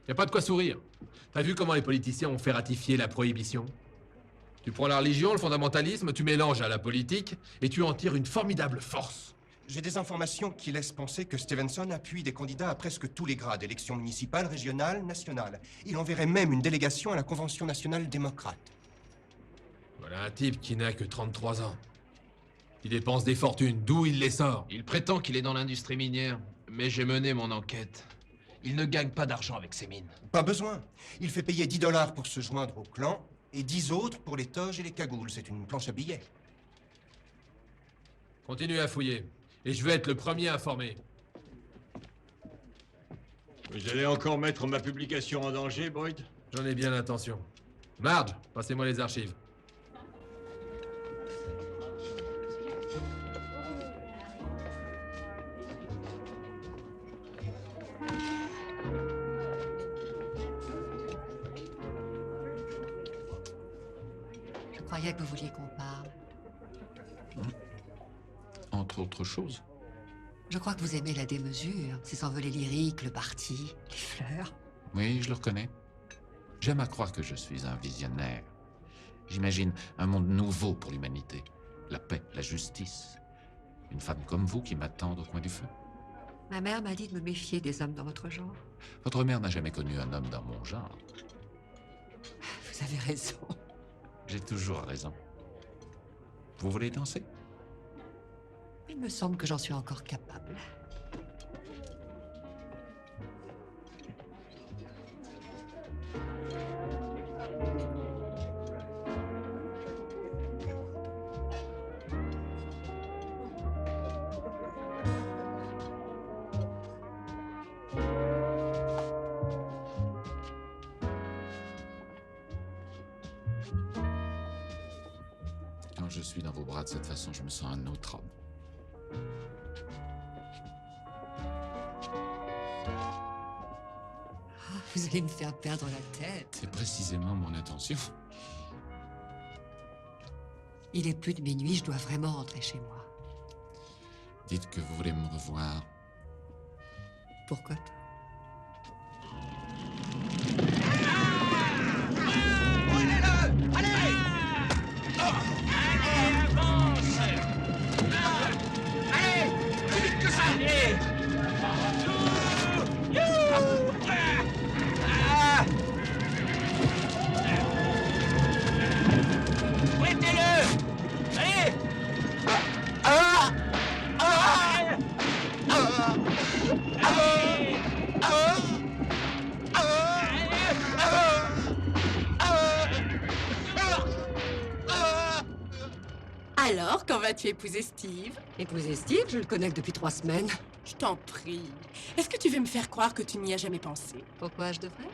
Y a pas de quoi sourire. T'as vu comment les politiciens ont fait ratifier la prohibition? Tu prends la religion, le fondamentalisme, tu mélanges à la politique et tu en tires une formidable force. J'ai des informations qui laissent penser que Stevenson appuie des candidats à presque tous les grades, élections municipales, régionales, nationales. Il enverrait même une délégation à la Convention nationale démocrate. Voilà un type qui n'a que 33 ans. Il dépense des fortunes, d'où il les sort? Il prétend qu'il est dans l'industrie minière, mais j'ai mené mon enquête. Il ne gagne pas d'argent avec ses mines. Pas besoin. Il fait payer 10 $ pour se joindre au clan et 10 autres pour les toges et les cagoules. C'est une planche à billets. Continue à fouiller. Et je veux être le premier informé. Vous allez encore mettre ma publication en danger, Boyd? J'en ai bien l'intention. Marge, passez-moi les archives. Je croyais que vous vouliez qu'on parle. Entre autres choses. Je crois que vous aimez la démesure, ces envolées lyriques, le parti, les fleurs. Oui, je le reconnais. J'aime à croire que je suis un visionnaire. J'imagine un monde nouveau pour l'humanité. La paix, la justice. Une femme comme vous qui m'attend au coin du feu. Ma mère m'a dit de me méfier des hommes dans votre genre. Votre mère n'a jamais connu un homme dans mon genre. Vous avez raison. J'ai toujours raison. Vous voulez danser? Il me semble que j'en suis encore capable. Quand je suis dans vos bras de cette façon, je me sens un autre homme. Vous allez me faire perdre la tête. C'est précisément mon intention. Il est plus de minuit, je dois vraiment rentrer chez moi. Dites que vous voulez me revoir. Pourquoi? Prenez-le! Allez! Avance! Allez! Plus vite que ça! Allez! Prêtez-le! Allez! Alors, quand vas-tu épouser Steve? Épouser Steve? Je le connais que depuis 3 semaines. Je t'en prie. Est-ce que tu veux me faire croire que tu n'y as jamais pensé? Pourquoi je devrais?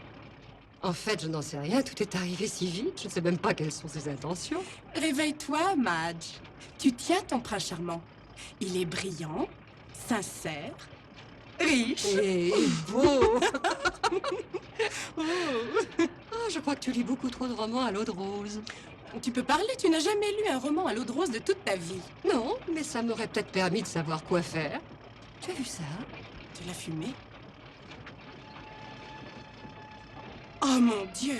En fait, je n'en sais rien. Tout est arrivé si vite. Je ne sais même pas quelles sont ses intentions. Réveille-toi, Madge. Tu tiens ton prince charmant. Il est brillant, sincère, riche. Et beau. Oh, je crois que tu lis beaucoup trop de romans à l'eau de rose. Tu peux parler, tu n'as jamais lu un roman à l'eau de rose de toute ta vie. Non, mais ça m'aurait peut-être permis de savoir quoi faire. Tu as vu ça? Tu l'as fumé? Oh mon Dieu!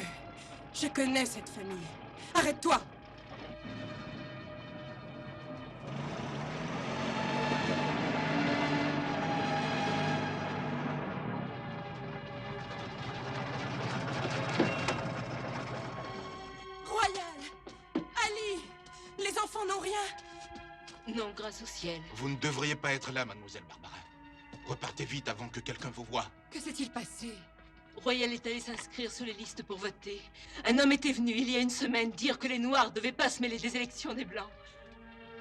Je connais cette famille. Arrête-toi! Les enfants n'ont rien. Non, grâce au ciel. Vous ne devriez pas être là, mademoiselle Barbara. Repartez vite avant que quelqu'un vous voie. Que s'est-il passé? Royal est allé s'inscrire sur les listes pour voter. Un homme était venu, il y a une semaine, dire que les Noirs devaient pas se mêler des élections des Blancs.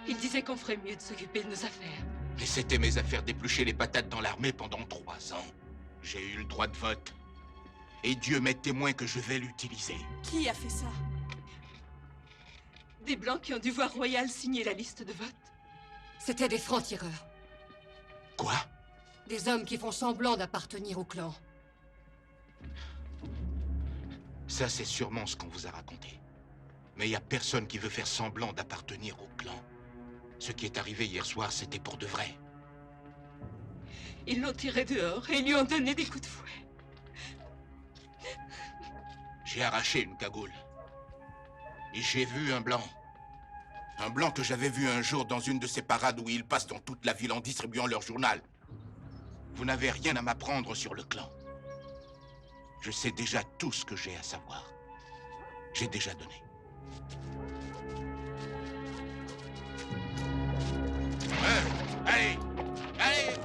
Il disait qu'on ferait mieux de s'occuper de nos affaires. Et c'était mes affaires d'éplucher les patates dans l'armée pendant 3 ans. J'ai eu le droit de vote. Et Dieu m'est témoin que je vais l'utiliser. Qui a fait ça? Des Blancs qui ont dû voir Royal signer la liste de vote. C'était des francs-tireurs. Quoi? Des hommes qui font semblant d'appartenir au clan. Ça, c'est sûrement ce qu'on vous a raconté. Mais il n'y a personne qui veut faire semblant d'appartenir au clan. Ce qui est arrivé hier soir, c'était pour de vrai. Ils l'ont tiré dehors et lui ont donné des coups de fouet. J'ai arraché une cagoule. Et j'ai vu un blanc. Un blanc que j'avais vu un jour dans une de ces parades où ils passent dans toute la ville en distribuant leur journal. Vous n'avez rien à m'apprendre sur le clan. Je sais déjà tout ce que j'ai à savoir. J'ai déjà donné. Allez! Allez!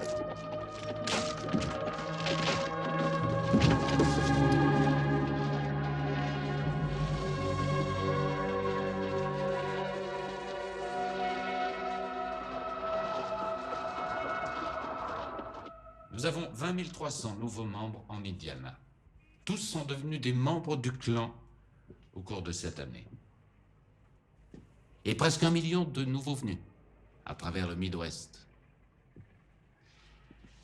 Nous avons 20 300 nouveaux membres en Indiana. Tous sont devenus des membres du clan au cours de cette année. Et presque 1 million de nouveaux venus à travers le Midwest.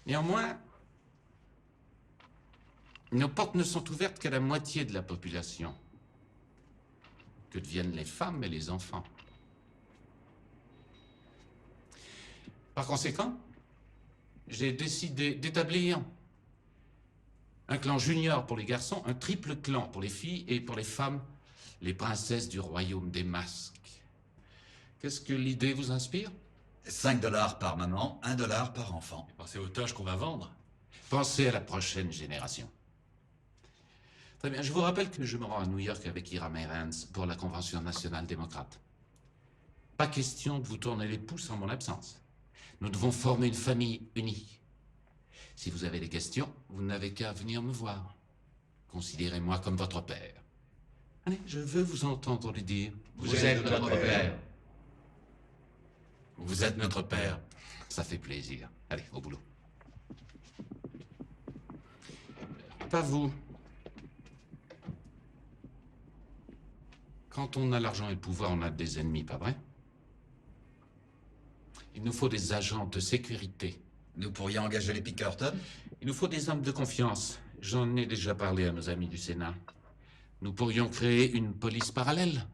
Néanmoins, nos portes ne sont ouvertes qu'à la moitié de la population. Que deviennent les femmes et les enfants? Par conséquent, j'ai décidé d'établir un clan junior pour les garçons, un triple clan pour les filles et pour les femmes, les princesses du royaume des masques. Qu'est-ce que l'idée vous inspire? 5 $ par maman, 1 $ par enfant. Pensez aux tâches qu'on va vendre. Pensez à la prochaine génération. Très bien, je vous rappelle que je me rends à New York avec Hiram Evans pour la Convention nationale démocrate. Pas question de vous tourner les pouces en mon absence. Nous devons former une famille unie. Si vous avez des questions, vous n'avez qu'à venir me voir. Considérez-moi comme votre père. Allez, je veux vous entendre le dire. Vous êtes notre père. Vous êtes notre père. Ça fait plaisir. Allez, au boulot. Pas vous. Quand on a l'argent et le pouvoir, on a des ennemis, pas vrai? Il nous faut des agents de sécurité. Nous pourrions engager les Pinkerton? Il nous faut des hommes de confiance. J'en ai déjà parlé à nos amis du Sénat. Nous pourrions créer une police parallèle.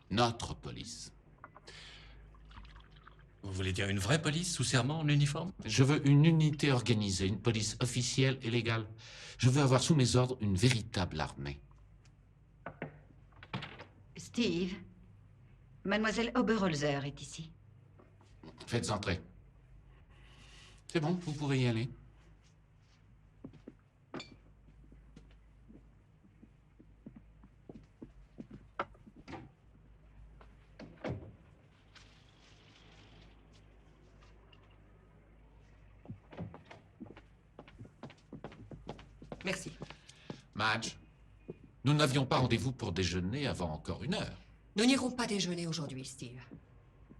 Notre police. Vous voulez dire une vraie police sous serment en uniforme? Je veux une unité organisée, une police officielle et légale. Je veux avoir sous mes ordres une véritable armée. Steve, Mademoiselle Oberholzer est ici. Faites entrer. C'est bon, vous pouvez y aller. Merci. Madge, nous n'avions pas rendez-vous pour déjeuner avant encore 1 heure. Nous n'irons pas déjeuner aujourd'hui, Steve.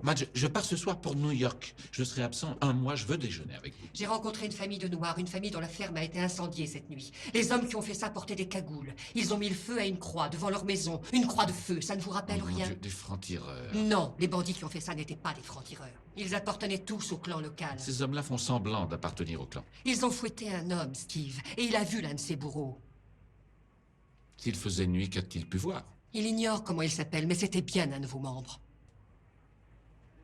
Madge, je pars ce soir pour New York. Je serai absent 1 mois, je veux déjeuner avec vous. J'ai rencontré une famille de Noirs, une famille dont la ferme a été incendiée cette nuit. Les hommes qui ont fait ça portaient des cagoules. Ils ont mis le feu à une croix devant leur maison. Une croix de feu, ça ne vous rappelle Oh, mon rien? Dieu, des francs-tireurs. Non, les bandits qui ont fait ça n'étaient pas des francs-tireurs. Ils appartenaient tous au clan local. Ces hommes-là font semblant d'appartenir au clan. Ils ont fouetté un homme, Steve, et il a vu l'un de ses bourreaux. S'il faisait nuit, qu'a-t-il pu voir? Il ignore comment il s'appelle, mais c'était bien un de vos membres.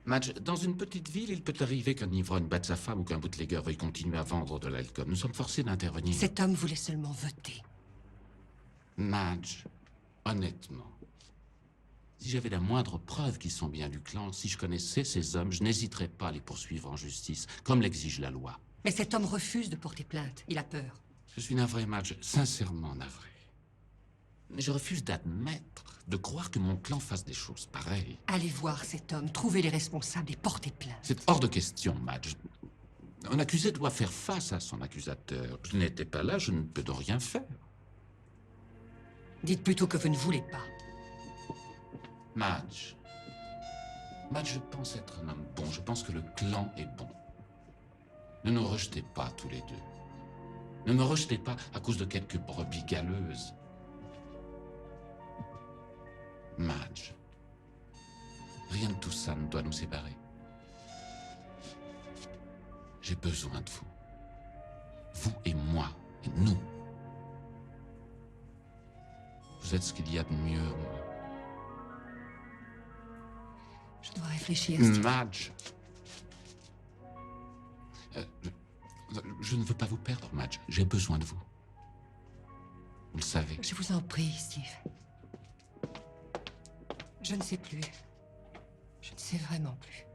Madge, dans une petite ville, il peut arriver qu'un ivrogne batte sa femme ou qu'un bootlegger veuille continuer à vendre de l'alcool. Nous sommes forcés d'intervenir. Cet homme voulait seulement voter. Madge, honnêtement, si j'avais la moindre preuve qu'ils sont bien du clan, si je connaissais ces hommes, je n'hésiterais pas à les poursuivre en justice, comme l'exige la loi. Mais cet homme refuse de porter plainte. Il a peur. Je suis navré, Madge, sincèrement navré. Mais je refuse d'admettre, de croire que mon clan fasse des choses pareilles. Allez voir cet homme, trouvez les responsables et portez plainte. C'est hors de question, Madge. Un accusé doit faire face à son accusateur. Je n'étais pas là, je ne peux donc rien faire. Dites plutôt que vous ne voulez pas. Madge. Madge, je pense être un homme bon. Je pense que le clan est bon. Ne nous rejetez pas tous les deux. Ne me rejetez pas à cause de quelques brebis galeuses. Madge, rien de tout ça ne doit nous séparer. J'ai besoin de vous. Vous et moi, et nous. Vous êtes ce qu'il y a de mieux au monde. Je dois réfléchir, Steve. Madge. Je ne veux pas vous perdre, Madge. J'ai besoin de vous. Vous le savez. Je vous en prie, Steve. Je ne sais plus. Je ne sais vraiment plus.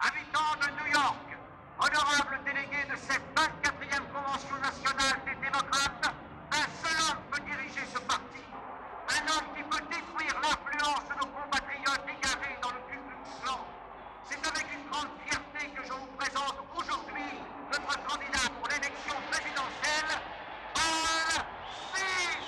Habitants de New York, honorables délégués de cette 24e Convention nationale des démocrates, un seul homme peut diriger ce parti. Un homme qui peut détruire l'influence de nos compatriotes égarés dans le Ku Klux Klan. C'est avec une grande fierté que je vous présente aujourd'hui notre candidat pour l'élection présidentielle, Paul Smith.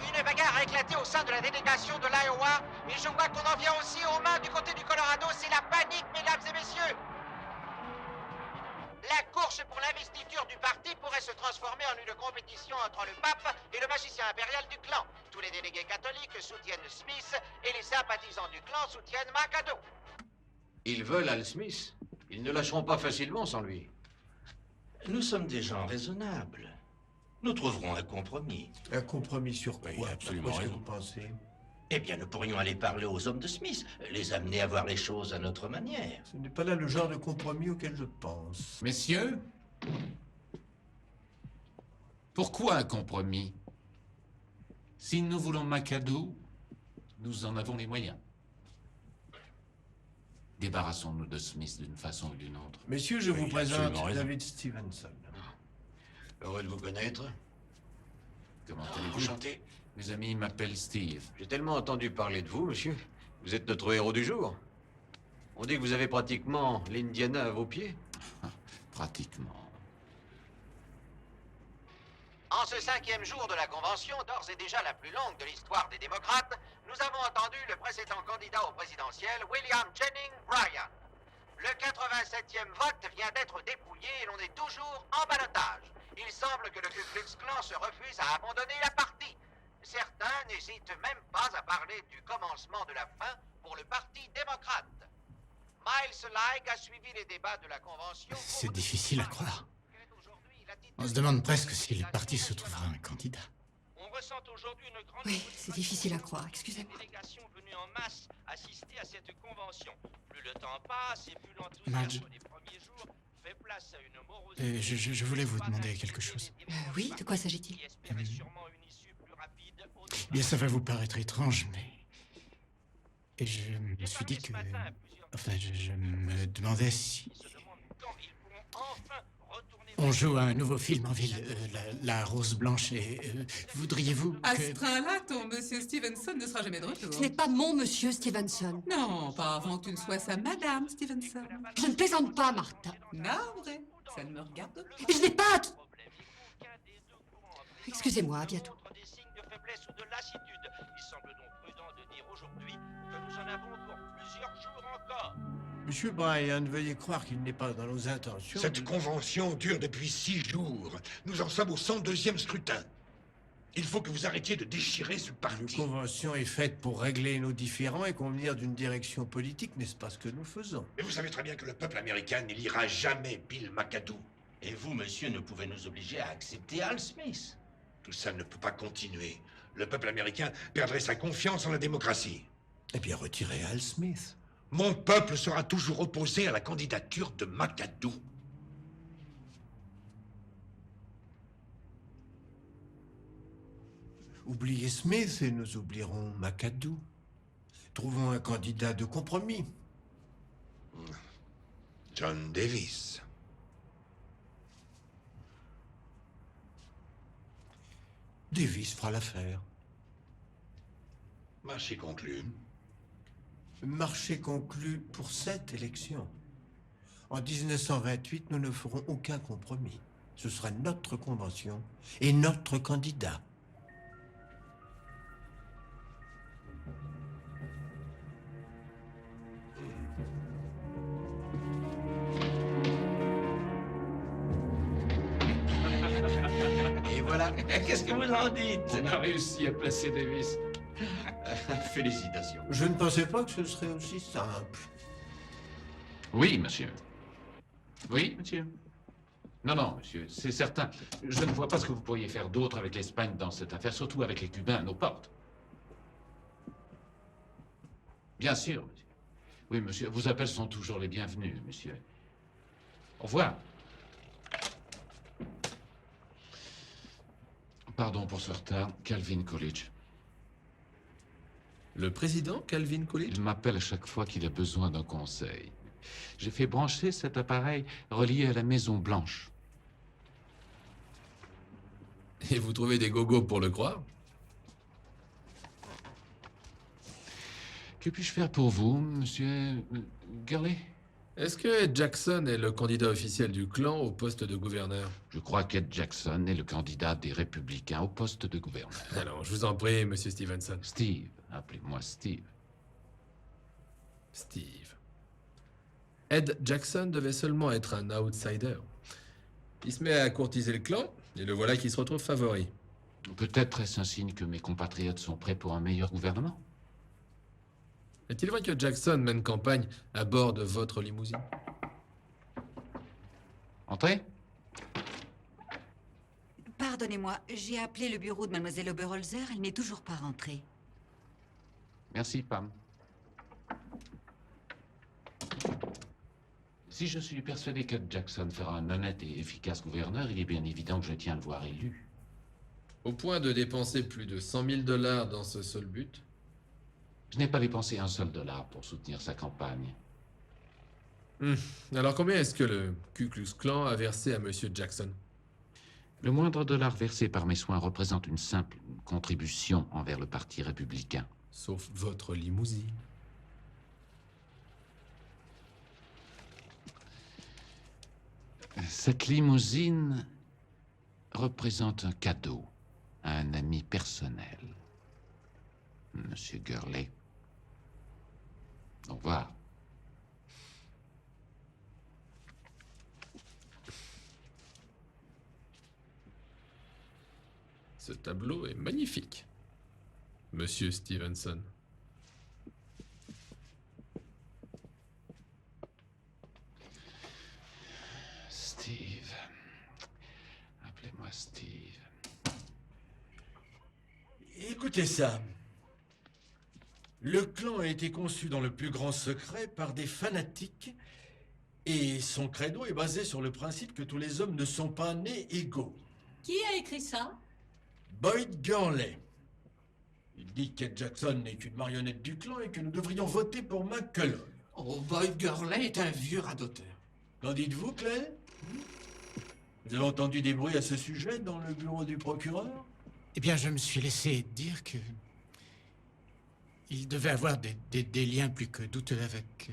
Une bagarre a éclaté au sein de la délégation de l'Iowa et je vois qu'on en vient aussi aux mains du côté du Colorado. C'est la panique, mesdames et messieurs. La course pour l'investiture du parti pourrait se transformer en une compétition entre le pape et le magicien impérial du clan. Tous les délégués catholiques soutiennent Smith et les sympathisants du clan soutiennent McAdoo. Ils veulent Al Smith. Ils ne lâcheront pas facilement sans lui. Nous sommes des gens raisonnables. Nous trouverons un compromis. Un compromis sur quoi? Il a absolument Qu'est-ce que raison. vous pensez? Eh bien, nous pourrions aller parler aux hommes de Smith, les amener à voir les choses à notre manière. Ce n'est pas là le genre de compromis auquel je pense. Messieurs, pourquoi un compromis? Si nous voulons McAdoo, nous en avons les moyens. Débarrassons-nous de Smith d'une façon ou d'une autre. Messieurs, je vous il a présente absolument raison. David Stevenson. Heureux de vous connaître. Comment allez-vous? Enchanté. Mes amis m'appellent Steve. J'ai tellement entendu parler de vous, monsieur. Vous êtes notre héros du jour. On dit que vous avez pratiquement l'Indiana à vos pieds. Pratiquement. En ce 5e jour de la convention, d'ores et déjà la plus longue de l'histoire des démocrates, nous avons entendu le précédent candidat au présidentiel, William Jennings Bryan. Le 87e vote vient d'être dépouillé et l'on est toujours en ballottage. Il semble que le Ku Klux Klan se refuse à abandonner la partie. Certains n'hésitent même pas à parler du commencement de la fin pour le Parti démocrate. Miles Like a suivi les débats de la convention. C'est difficile à croire. On se demande presque si le parti se trouvera un candidat. On ressent aujourd'hui une grande Oui, c'est difficile à croire, excusez-moi. délégation venue en masse assister à cette convention. Plus le temps passe et plus Madge. l'enthousiasme des premiers jours fait place à une morosité. Je voulais vous demander quelque chose. Oui, de quoi s'agit-il? Bien, ça va vous paraître étrange, mais... Et je me suis dit que... Enfin, je me demandais si... On joue à un nouveau film en ville, la Rose Blanche, et voudriez-vous À que... ce train-là, ton monsieur Stevenson ne sera jamais de retour. Ce n'est pas mon monsieur Stevenson. Non, pas avant que tu ne sois sa madame Stevenson. Je ne plaisante pas, Martha. Navré, ça ne me regarde pas. Je n'ai pas... Excusez-moi, à bientôt. Des signes de faiblesse ou de lassitude. Il semble donc prudent de dire aujourd'hui que nous en avons pour plusieurs jours encore. Monsieur Bryan, veuillez croire qu'il n'est pas dans nos intentions. Cette convention dure depuis 6 jours. Nous en sommes au 102e scrutin. Il faut que vous arrêtiez de déchirer ce parti. La convention est faite pour régler nos différends et convenir d'une direction politique, n'est-ce pas ce que nous faisons? Mais vous savez très bien que le peuple américain n'élira jamais Bill McAdoo. Et vous, monsieur, ne pouvez nous obliger à accepter Al Smith. Tout ça ne peut pas continuer. Le peuple américain perdrait sa confiance en la démocratie. Eh bien, retirez Al Smith. Mon peuple sera toujours opposé à la candidature de McAdoo. Oubliez Smith et nous oublierons McAdoo. Trouvons un candidat de compromis. John Davis. Davis fera l'affaire. Marché conclu. Marché conclu pour cette élection. En 1928, nous ne ferons aucun compromis. Ce sera notre convention et notre candidat. Et voilà, qu'est-ce que vous en dites? On a réussi à placer Davis. Félicitations. Je ne pensais pas que ce serait aussi simple. Oui, monsieur. Oui, monsieur. Non, non, monsieur, c'est certain. Je ne vois pas ce que vous pourriez faire d'autre avec l'Espagne dans cette affaire, surtout avec les Cubains à nos portes. Bien sûr, monsieur. Oui, monsieur, vos appels sont toujours les bienvenus, monsieur. Au revoir. Pardon pour ce retard, Calvin Coolidge. Le président Calvin Coolidge? Il m'appelle à chaque fois qu'il a besoin d'un conseil. J'ai fait brancher cet appareil relié à la Maison Blanche. Et vous trouvez des gogos pour le croire? Que puis-je faire pour vous, monsieur Gurley? Est-ce que Ed Jackson est le candidat officiel du clan au poste de gouverneur? Je crois qu'Ed Jackson est le candidat des Républicains au poste de gouverneur. Alors, je vous en prie, monsieur Stevenson. Steve, appelez-moi Steve. Steve. Ed Jackson devait seulement être un outsider. Il se met à courtiser le clan, et le voilà qui se retrouve favori. Peut-être est-ce un signe que mes compatriotes sont prêts pour un meilleur gouvernement? Est-il vrai que Jackson mène campagne à bord de votre limousine? Entrez. Pardonnez-moi, j'ai appelé le bureau de Mademoiselle Oberholzer, elle n'est toujours pas rentrée. Merci, Pam. Si je suis persuadé que Jackson fera un honnête et efficace gouverneur, il est bien évident que je tiens à le voir élu. Au point de dépenser plus de 100 000 $ dans ce seul but? Je n'ai pas dépensé un seul dollar pour soutenir sa campagne. Alors combien est-ce que le Ku Klux Klan a versé à Monsieur Jackson? Le moindre dollar versé par mes soins représente une simple contribution envers le Parti républicain. Sauf votre limousine. Cette limousine représente un cadeau à un ami personnel. Monsieur Gurley. Au revoir. Ce tableau est magnifique, Monsieur Stevenson. Steve. Appelez-moi Steve. Écoutez ça. Le clan a été conçu dans le plus grand secret par des fanatiques et son credo est basé sur le principe que tous les hommes ne sont pas nés égaux. Qui a écrit ça? Boyd Gurley. Il dit qu'Ed Jackson n'est qu'une marionnette du clan et que nous devrions voter pour McCulloch. Oh, Boyd Gurley est un vieux radoteur. Qu'en dites-vous, Claire? Vous avez entendu des bruits à ce sujet dans le bureau du procureur? Eh bien, je me suis laissé dire que... il devait avoir des liens plus que douteux avec...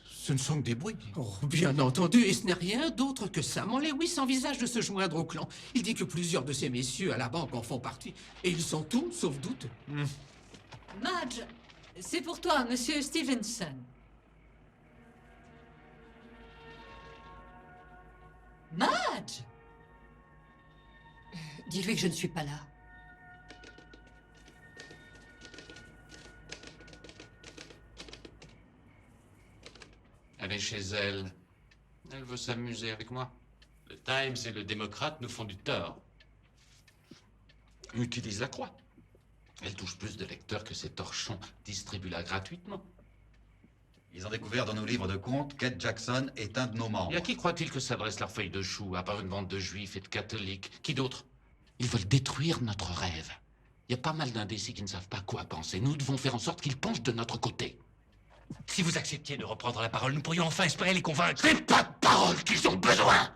Ce ne sont que des bruits. Oh, bien entendu, et ce n'est rien d'autre que Sam Lewis envisage de se joindre au clan. Il dit que plusieurs de ces messieurs à la banque en font partie, et ils sont tous sauf douteux. Madge, c'est pour toi, monsieur Stevenson. Madge! Dis-lui que je ne suis pas là. Elle est chez elle. Elle veut s'amuser avec moi. Le Times et le Démocrate nous font du tort. Utilise la croix. Elle touche plus de lecteurs que ces torchons. Distribue-la gratuitement. Ils ont découvert dans nos livres de comptes qu'Ed Jackson est un de nos membres. Et à qui croit-il que s'adresse leur feuille de chou, à part une bande de juifs et de catholiques? Qui d'autre? Ils veulent détruire notre rêve. Il y a pas mal d'indécis qui ne savent pas quoi penser. Nous devons faire en sorte qu'ils penchent de notre côté. Si vous acceptiez de reprendre la parole, nous pourrions enfin espérer les convaincre. C'est pas de parole qu'ils ont besoin!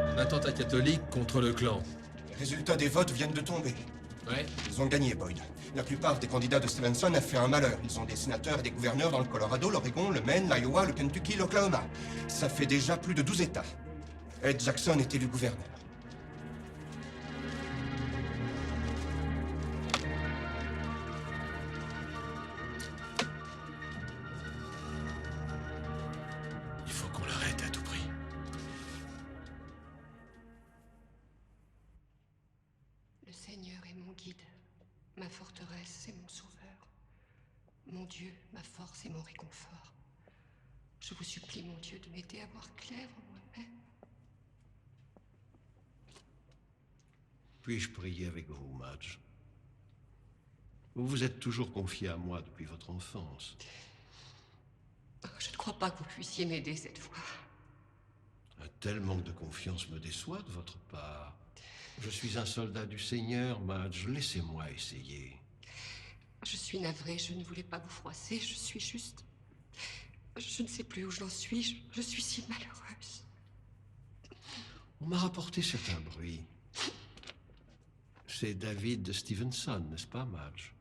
Un attentat catholique contre le clan. Les résultats des votes viennent de tomber. Ouais. Ils ont gagné, Boyd. La plupart des candidats de Stevenson a fait un malheur. Ils ont des sénateurs et des gouverneurs dans le Colorado, l'Oregon, le Maine, l'Iowa, le Kentucky, l'Oklahoma. Ça fait déjà plus de 12 États. Ed Jackson est élu gouverneur. Il faut qu'on l'arrête à tout prix. Le Seigneur est mon guide, ma forteresse et mon sauveur. Mon Dieu, ma force et mon réconfort. Je vous supplie, mon Dieu, de m'aider à voir clair en moi-même. Puis-je prier avec vous, Madge? Vous vous êtes toujours confié à moi depuis votre enfance. Oh, je ne crois pas que vous puissiez m'aider cette fois. Un tel manque de confiance me déçoit de votre part. Je suis un soldat du Seigneur, Madge. Laissez-moi essayer. Je suis navrée, je ne voulais pas vous froisser, je suis juste... Je ne sais plus où j'en suis, je suis si malheureuse. On m'a rapporté certain bruit. C'est David Stevenson, n'est-ce pas, Madge?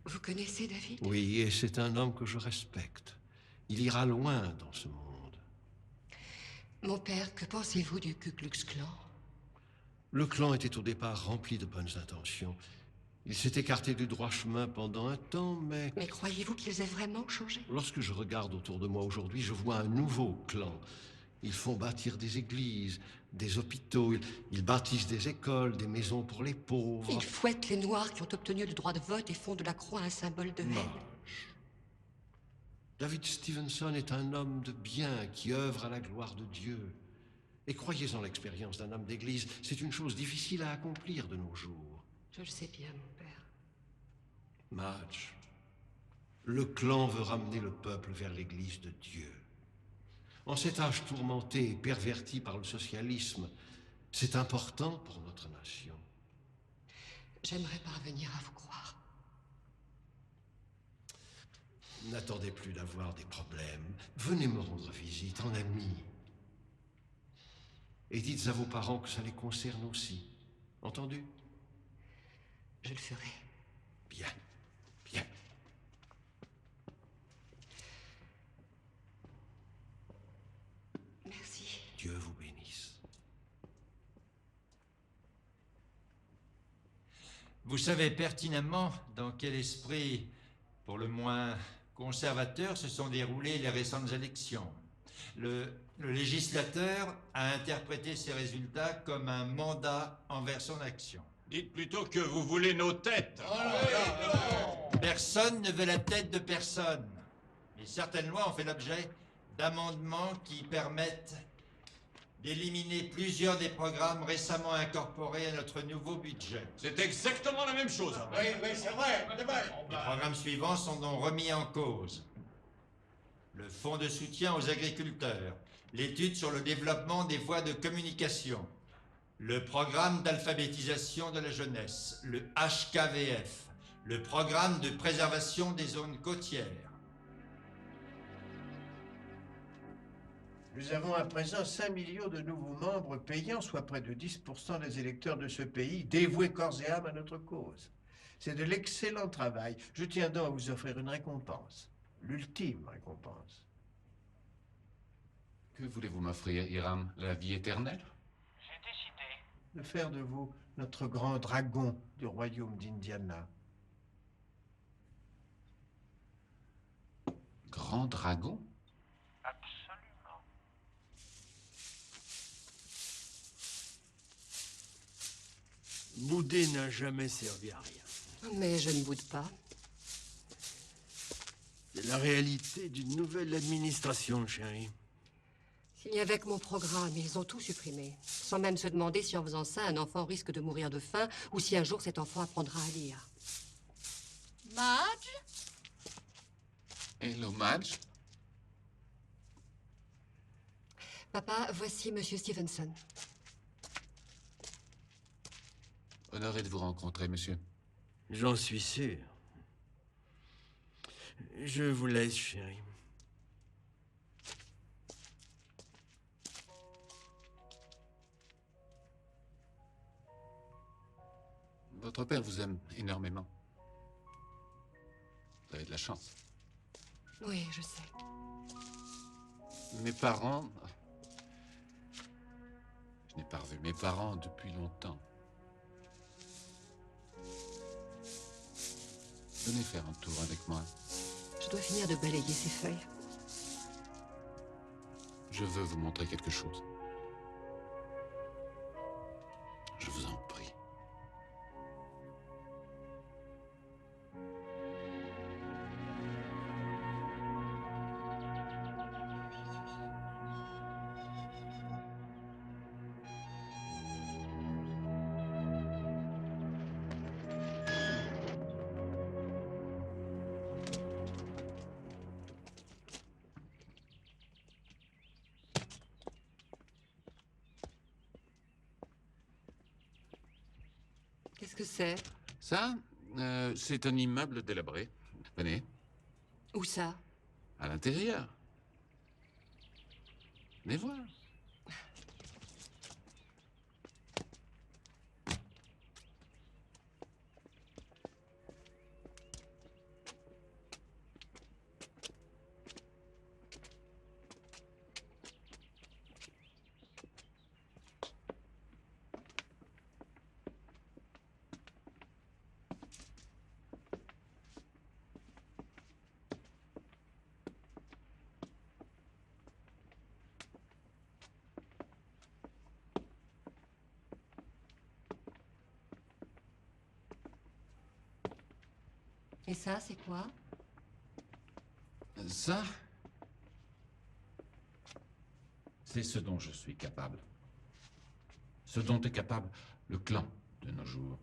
Vous connaissez David? Oui, et c'est un homme que je respecte. Il ira loin dans ce monde. Mon père, que pensez-vous du Ku Klux Klan? Le clan était au départ rempli de bonnes intentions. Il s'est écarté du droit chemin pendant un temps, mais... Mais croyez-vous qu'ils aient vraiment changé? Lorsque je regarde autour de moi aujourd'hui, je vois un nouveau clan. Ils font bâtir des églises, des hôpitaux, ils bâtissent des écoles, des maisons pour les pauvres. Ils fouettent les Noirs qui ont obtenu le droit de vote et font de la croix un symbole de haine. David Stevenson est un homme de bien qui œuvre à la gloire de Dieu. Et croyez en l'expérience d'un homme d'église, c'est une chose difficile à accomplir de nos jours. Je le sais bien, mon père. Madge, le clan veut ramener le peuple vers l'église de Dieu. En cet âge tourmenté et perverti par le socialisme, c'est important pour notre nation. J'aimerais parvenir à vous croire. N'attendez plus d'avoir des problèmes. Venez me rendre visite en ami. Et dites à vos parents que ça les concerne aussi. Entendu? Je le ferai. Bien, bien. Merci. Dieu vous bénisse. Vous savez pertinemment dans quel esprit, pour le moins conservateur, se sont déroulées les récentes élections. Le législateur a interprété ces résultats comme un mandat envers son action. Dites plutôt que vous voulez nos têtes. Personne ne veut la tête de personne. Mais certaines lois ont fait l'objet d'amendements qui permettent d'éliminer plusieurs des programmes récemment incorporés à notre nouveau budget. C'est exactement la même chose. Oui, c'est vrai, c'est vrai. Les programmes suivants sont donc remis en cause. Le fonds de soutien aux agriculteurs, l'étude sur le développement des voies de communication, le programme d'alphabétisation de la jeunesse, le HKVF, le programme de préservation des zones côtières. Nous avons à présent 5 millions de nouveaux membres payants, soit près de 10% des électeurs de ce pays, dévoués corps et âme à notre cause. C'est de l'excellent travail. Je tiens donc à vous offrir une récompense. L'ultime récompense. Que voulez-vous m'offrir, Hiram? La vie éternelle? J'ai décidé de faire de vous notre grand dragon du royaume d'Indiana. Grand dragon? Absolument. Bouder n'a jamais servi à rien. Mais je ne boude pas. C'est la réalité d'une nouvelle administration, chérie. S'il y avait que mon programme, ils ont tout supprimé. Sans même se demander si en faisant ça, un enfant risque de mourir de faim ou si un jour cet enfant apprendra à lire. Madge? Hello, Madge. Papa, voici Monsieur Stevenson. Honoré de vous rencontrer, monsieur. J'en suis sûr. Je vous laisse, chérie. Votre père vous aime énormément. Vous avez de la chance. Oui, je sais. Mes parents... Je n'ai pas revu mes parents depuis longtemps. Venez faire un tour avec moi. Je dois finir de balayer ces feuilles. Je veux vous montrer quelque chose. Je vous en prie. Qu'est-ce que c'est? Ça, c'est un immeuble délabré. Venez, Où ça? à l'intérieur. Venez voir. Et ça, c'est quoi? Ça, c'est ce dont je suis capable. Ce dont est capable le clan de nos jours.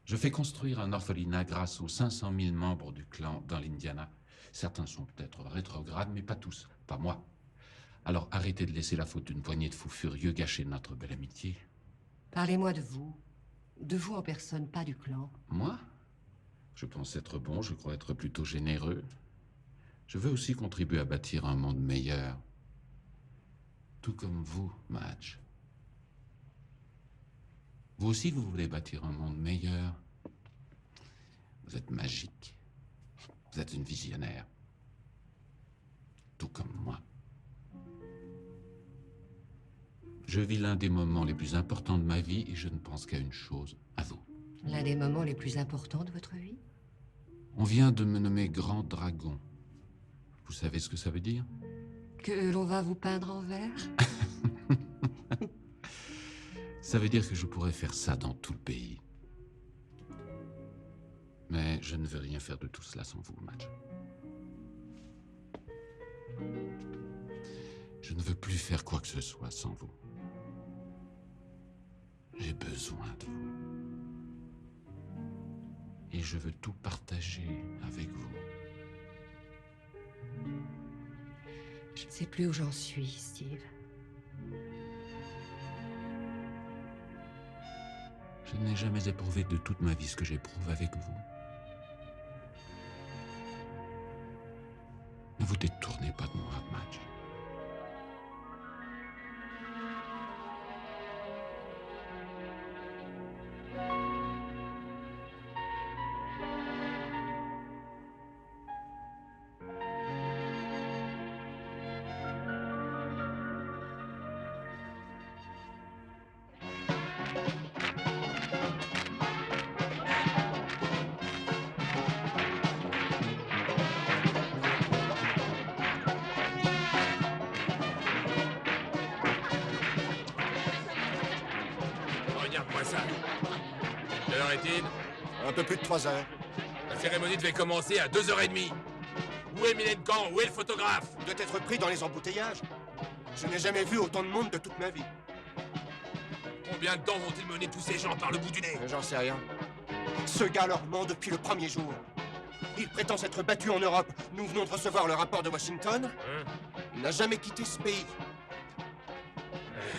Je fais construire un orphelinat grâce aux 500 000 membres du clan dans l'Indiana. Certains sont peut-être rétrogrades, mais pas tous, pas moi. Alors arrêtez de laisser la faute d'une poignée de fous furieux gâcher notre belle amitié. Parlez-moi de vous. De vous en personne, pas du clan. Moi? Je pense être bon, je crois être plutôt généreux. Je veux aussi contribuer à bâtir un monde meilleur. Tout comme vous, Madge. Vous aussi, vous voulez bâtir un monde meilleur. Vous êtes magique. Vous êtes une visionnaire. Tout comme moi. Je vis l'un des moments les plus importants de ma vie et je ne pense qu'à une chose, à vous. L'un des moments les plus importants de votre vie? On vient de me nommer Grand Dragon. Vous savez ce que ça veut dire? Que l'on va vous peindre en vert? Ça veut dire que je pourrais faire ça dans tout le pays. Mais je ne veux rien faire de tout cela sans vous, Madge. Je ne veux plus faire quoi que ce soit sans vous. J'ai besoin de vous. Et je veux tout partager avec vous. Je ne sais plus où j'en suis, Steve. Je n'ai jamais éprouvé de toute ma vie ce que j'éprouve avec vous. Ne vous détournez pas de moi, Madge. Regarde-moi ça. Quelle heure est-il? Un peu plus de 3 heures. La cérémonie devait commencer à 2h30. Où est Mylène Camp? Où est le photographe? Il doit être pris dans les embouteillages. Je n'ai jamais vu autant de monde de toute ma vie. Combien de temps vont-ils mener tous ces gens par le bout du nez? J'en sais rien. Ce gars leur ment depuis le premier jour. Il prétend s'être battu en Europe. Nous venons de recevoir le rapport de Washington. Il n'a jamais quitté ce pays.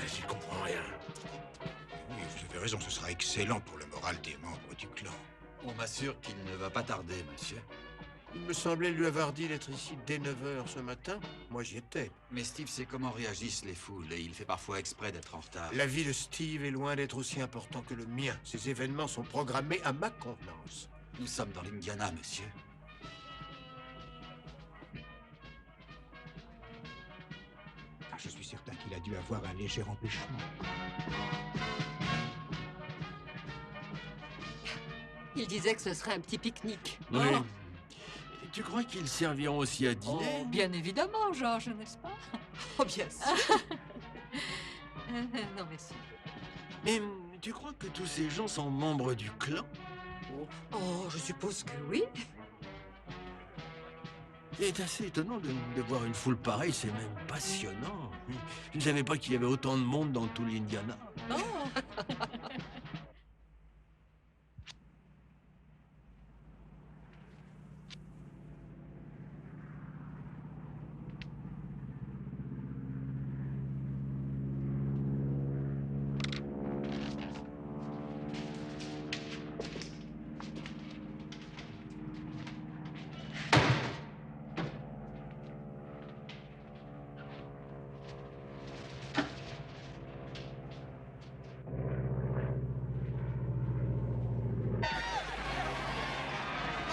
J'y comprends rien. Oui, vous avez raison, ce sera excellent pour le moral des membres du clan. On m'assure qu'il ne va pas tarder, monsieur. Il me semblait lui avoir dit d'être ici dès 9h ce matin. Moi, j'y étais. Mais Steve sait comment réagissent les foules et il fait parfois exprès d'être en retard. La vie de Steve est loin d'être aussi important que le mien. Ces événements sont programmés à ma convenance. Nous sommes dans l'Indiana, monsieur. Ah, je suis certain qu'il a dû avoir un léger empêchement. Il disait que ce serait un petit pique-nique. Oui. Tu crois qu'ils serviront aussi à dîner? Oh, bien évidemment, Georges, n'est-ce pas? Oh, bien sûr. Non, merci. Mais tu crois que tous ces gens sont membres du clan? Oh, je suppose que oui. C'est assez étonnant de voir une foule pareille, c'est même passionnant. Je ne savais pas qu'il y avait autant de monde dans tout l'Indiana. Oh.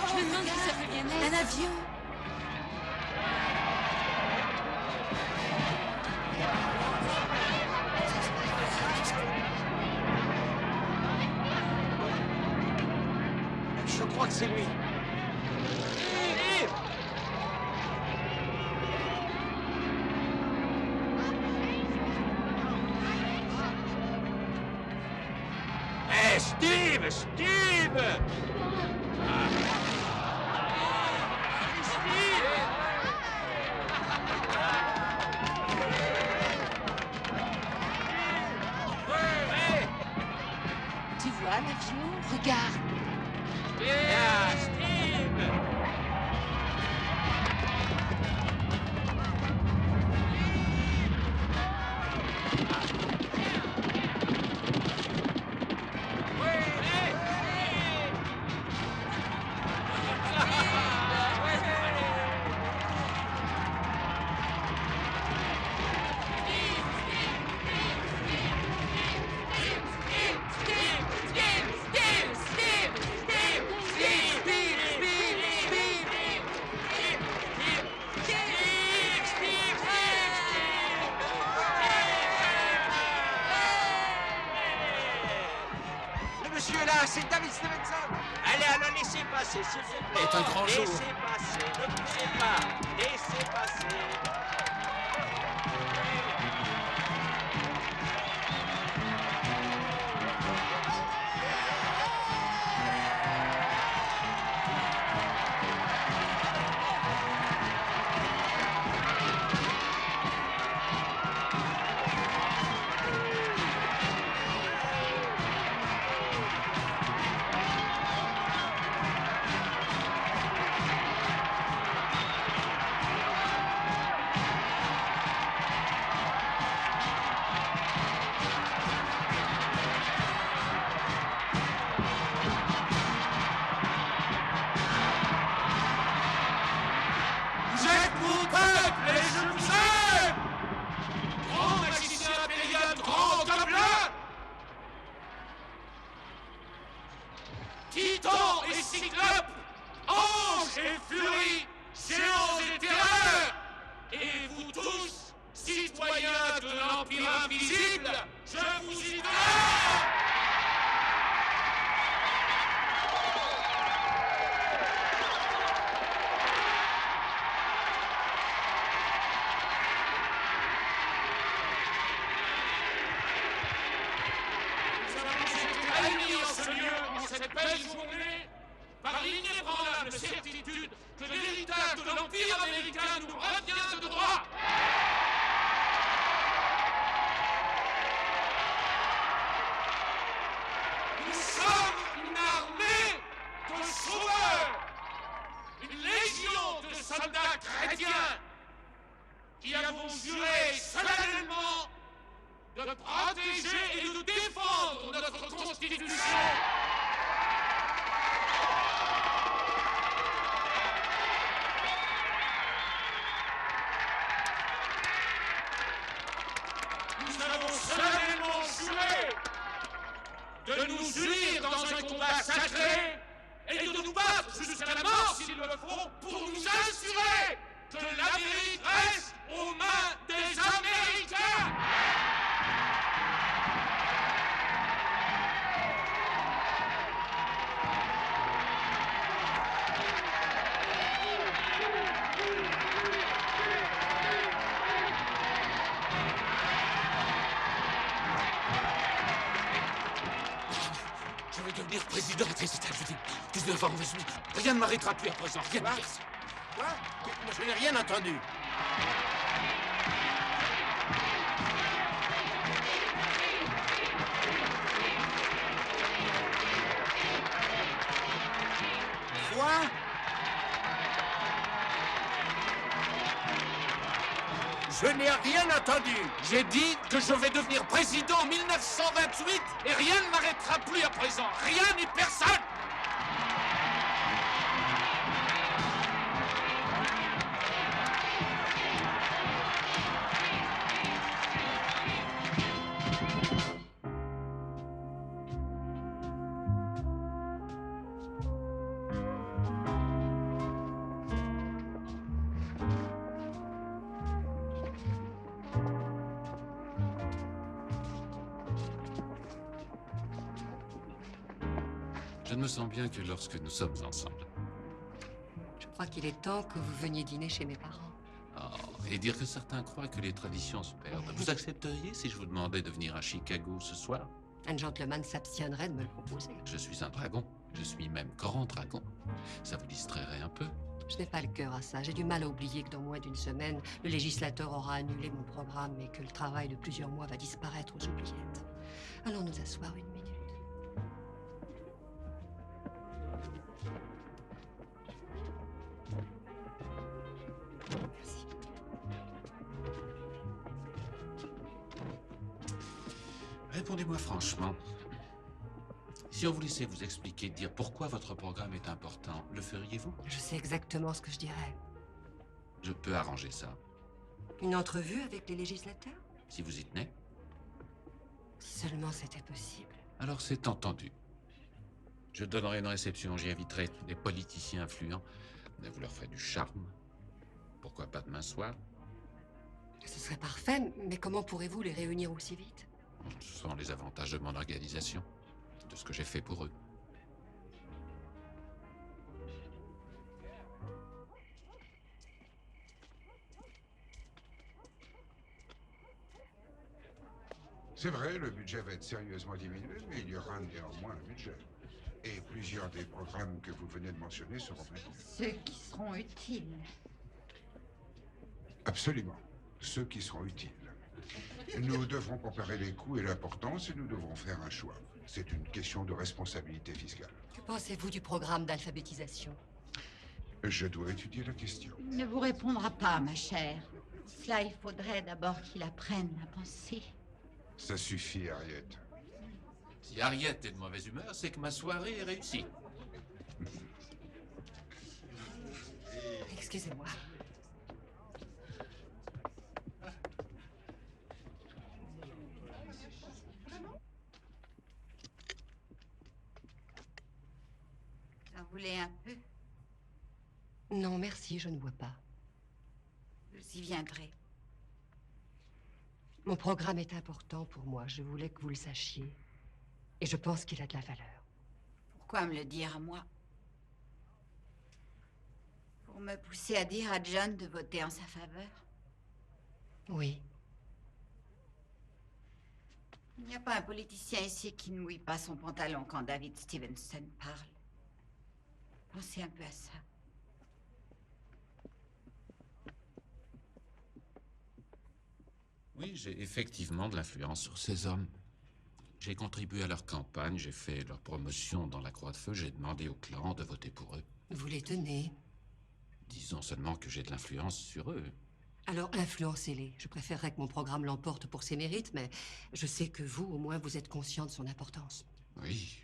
Je me demande qui ça peut bien être. Un avion. Je crois que c'est lui. Hé, Steve! Steve! Tu vois l'avion? Regarde. Steve! Le monsieur là, c'est David Stevenson. Allez, alors laissez passer, s'il vous plaît. C'est un grand jour. Laissez passer, ne poussez pas. Laissez passer. belle journée par l'inébranlable certitude que l'héritage de l'Empire américain nous revient de droit. Nous sommes une armée de sauveurs, une légion de soldats chrétiens qui avons juré solennellement de protéger et de défendre notre Constitution. Nous avons solennellement juré de nous unir dans un combat sacré et de nous battre jusqu'à la mort s'il le faut pour nous assurer que l'Amérique reste aux mains des Américains. Je vais devenir président des États-Unis. 19 ans, rien ne m'arrêtera plus à présent. Rien ne passe. Quoi? Je n'ai rien entendu. Quoi? Je n'ai rien entendu. J'ai dit que je vais devenir président en 1928 et rien ne m'arrêtera plus à présent. Rien ni personne. Je ne me sens bien que lorsque nous sommes ensemble. Je crois qu'il est temps que vous veniez dîner chez mes parents. Oh, et dire que certains croient que les traditions se perdent. Vous accepteriez si je vous demandais de venir à Chicago ce soir? Un gentleman s'abstiendrait de me le proposer. Je suis un dragon. Je suis même grand dragon. Ça vous distrairait un peu? Je n'ai pas le cœur à ça. J'ai du mal à oublier que dans moins d'une semaine, le législateur aura annulé mon programme et que le travail de plusieurs mois va disparaître aux oubliettes. Allons nous asseoir une minute. Merci. Répondez-moi franchement. Si on vous laissait vous expliquer, dire pourquoi votre programme est important, le feriez-vous? Je sais exactement ce que je dirais. Je peux arranger ça. Une entrevue avec les législateurs? Si vous y tenez. Si seulement c'était possible. Alors c'est entendu. Je donnerai une réception, j'y inviterai des politiciens influents. Mais vous leur ferez du charme. Pourquoi pas demain soir? Ce serait parfait, mais comment pourrez-vous les réunir aussi vite? Ce sont les avantages de mon organisation, de ce que j'ai fait pour eux. C'est vrai, le budget va être sérieusement diminué, mais il y aura néanmoins un budget. Et plusieurs des programmes que vous venez de mentionner seront maintenus. Ceux qui seront utiles. Absolument. Ceux qui seront utiles. Nous devrons comparer les coûts et l'importance et nous devrons faire un choix. C'est une question de responsabilité fiscale. Que pensez-vous du programme d'alphabétisation? Je dois étudier la question. Il ne vous répondra pas, ma chère. Cela, il faudrait d'abord qu'il apprenne à penser. Ça suffit, Harriet. Si Harriet est de mauvaise humeur, c'est que ma soirée est réussie. Excusez-moi. Vous en voulez un peu? Non, merci, je ne bois pas. Vous y viendrez. Mon programme est important pour moi. Je voulais que vous le sachiez. Et je pense qu'il a de la valeur. Pourquoi me le dire à moi? Pour me pousser à dire à John de voter en sa faveur? Oui. Il n'y a pas un politicien ici qui ne mouille pas son pantalon quand David Stevenson parle. Pensez un peu à ça. Oui, j'ai effectivement de l'influence sur ces hommes. J'ai contribué à leur campagne, j'ai fait leur promotion dans la Croix-de-Feu, j'ai demandé au clan de voter pour eux. Vous les tenez. Disons seulement que j'ai de l'influence sur eux. Alors, influencez-les. Je préférerais que mon programme l'emporte pour ses mérites, mais je sais que vous, au moins, vous êtes conscient de son importance. Oui,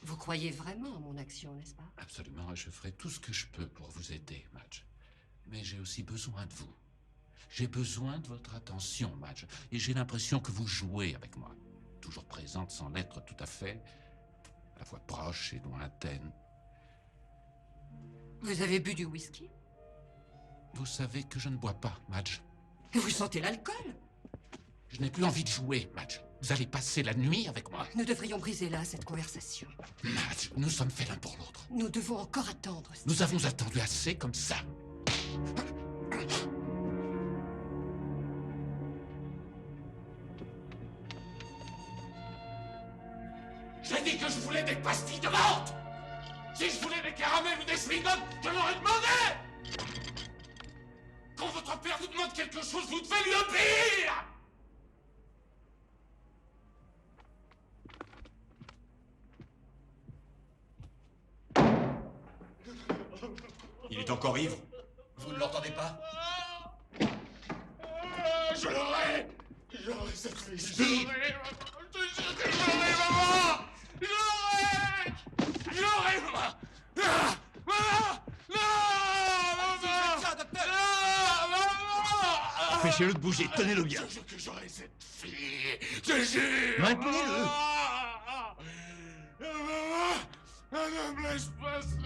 Vous croyez vraiment à mon action, n'est-ce pas? absolument, et je ferai tout ce que je peux pour vous aider, Madge. Mais j'ai aussi besoin de vous. J'ai besoin de votre attention, Madge. Et j'ai l'impression que vous jouez avec moi. Toujours présente sans l'être tout à fait. À la fois proche et lointaine. Vous avez bu du whisky? Vous savez que je ne bois pas, Madge. Et vous sentez l'alcool? Je n'ai plus envie de jouer, Madge. Vous allez passer la nuit avec moi. Nous devrions briser là cette conversation. Madge, nous sommes faits l'un pour l'autre. Nous devons encore attendre. Nous avons attendu assez comme ça. J'ai dit que je voulais des pastilles de menthe. Si je voulais des caramels ou des chewing-gums, je l'aurais demandé. Quand votre père vous demande quelque chose, vous devez lui obéir. Il est encore ivre. Vous ne l'entendez pas? Je l'aurai. J'aurai cette fille. Je l'aurai. Je te jure que je l'aurai, maman. Je l'aurai. Je l'aurai, maman. Ah, maman. Non, maman. Empêchez-le de bouger. Tenez-le bien. Je jure que j'aurai cette fille. Je jure. Maintenez-le. Maman, ne me laisse pas seul.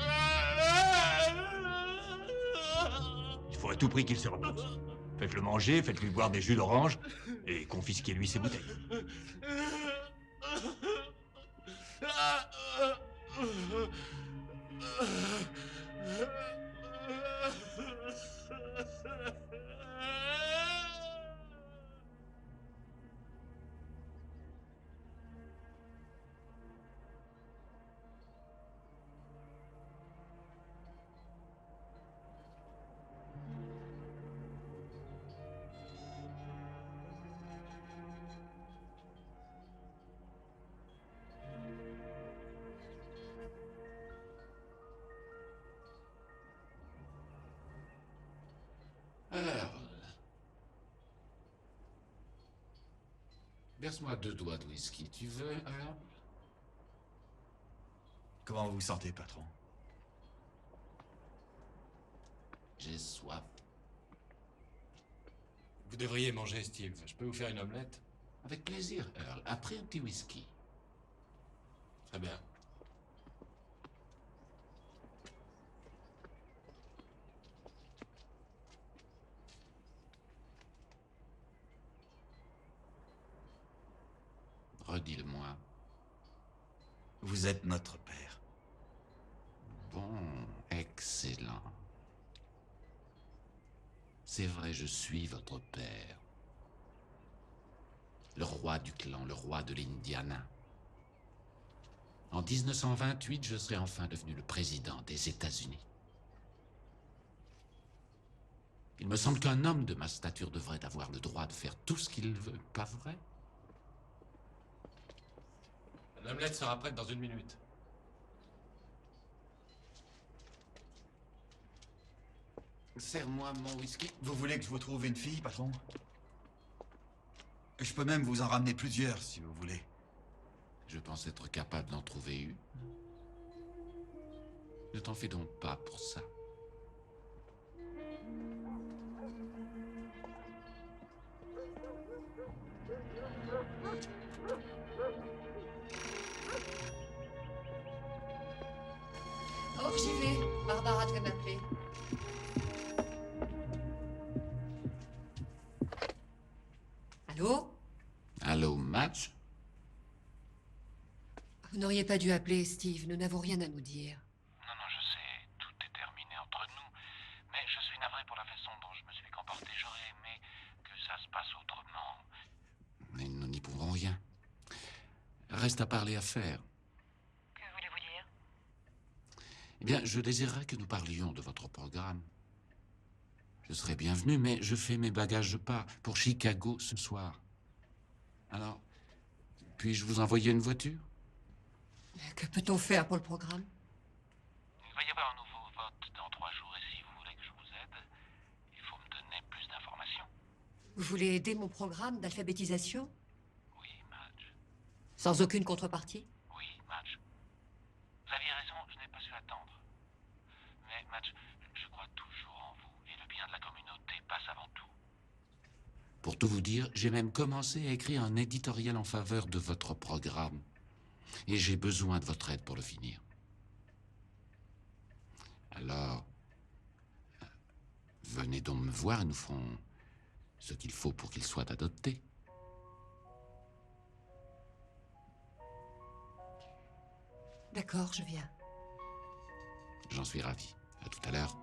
Il faut à tout prix qu'il se repose. Faites-le manger, faites-lui boire des jus d'orange et confisquez-lui ses bouteilles. Earl. Verse-moi 2 doigts de whisky, tu veux, Earl? Comment vous vous sentez, patron? J'ai soif. Vous devriez manger, Steve. Je peux vous faire une omelette? Avec plaisir, Earl. Après un petit whisky. Très bien. Redis-le-moi. Vous êtes notre père. Bon, excellent. C'est vrai, je suis votre père. Le roi du clan, le roi de l'Indiana. En 1928, je serai enfin devenu le président des États-Unis. Il me semble qu'un homme de ma stature devrait avoir le droit de faire tout ce qu'il veut, pas vrai? L'omelette sera prête dans 1 minute. Serre-moi mon whisky. Vous voulez que je vous trouve une fille, patron? Je peux même vous en ramener plusieurs, si vous voulez. Je pense être capable d'en trouver une. Ne t'en fais donc pas pour ça. Oh, j'y vais. Barbara devrait m'appeler. Allô? Allô, Madge? Vous n'auriez pas dû appeler, Steve. Nous n'avons rien à nous dire. Non, je sais, tout est terminé entre nous. Mais je suis navré pour la façon dont je me suis comporté. J'aurais aimé que ça se passe autrement. Mais nous n'y pourrons rien. Reste à parler à faire. Que voulez-vous dire? Eh bien, je désirerais que nous parlions de votre programme. Je serais bienvenu, mais je fais mes bagages de part pour Chicago ce soir. Alors, puis-je vous envoyer une voiture? Que peut-on faire pour le programme? Il va y avoir un nouveau vote dans 3 jours, et si vous voulez que je vous aide, il faut me donner plus d'informations. Vous voulez aider mon programme d'alphabétisation? Oui, Madge. Sans aucune contrepartie? Oui, Madge. Vous aviez raison, je n'ai pas su attendre. Mais, Madge, je crois toujours en vous, et le bien de la communauté passe avant tout. Pour tout vous dire, j'ai même commencé à écrire un éditorial en faveur de votre programme. Et j'ai besoin de votre aide pour le finir. Alors, venez donc me voir et nous ferons ce qu'il faut pour qu'il soit adopté. D'accord, je viens. J'en suis ravi. À tout à l'heure.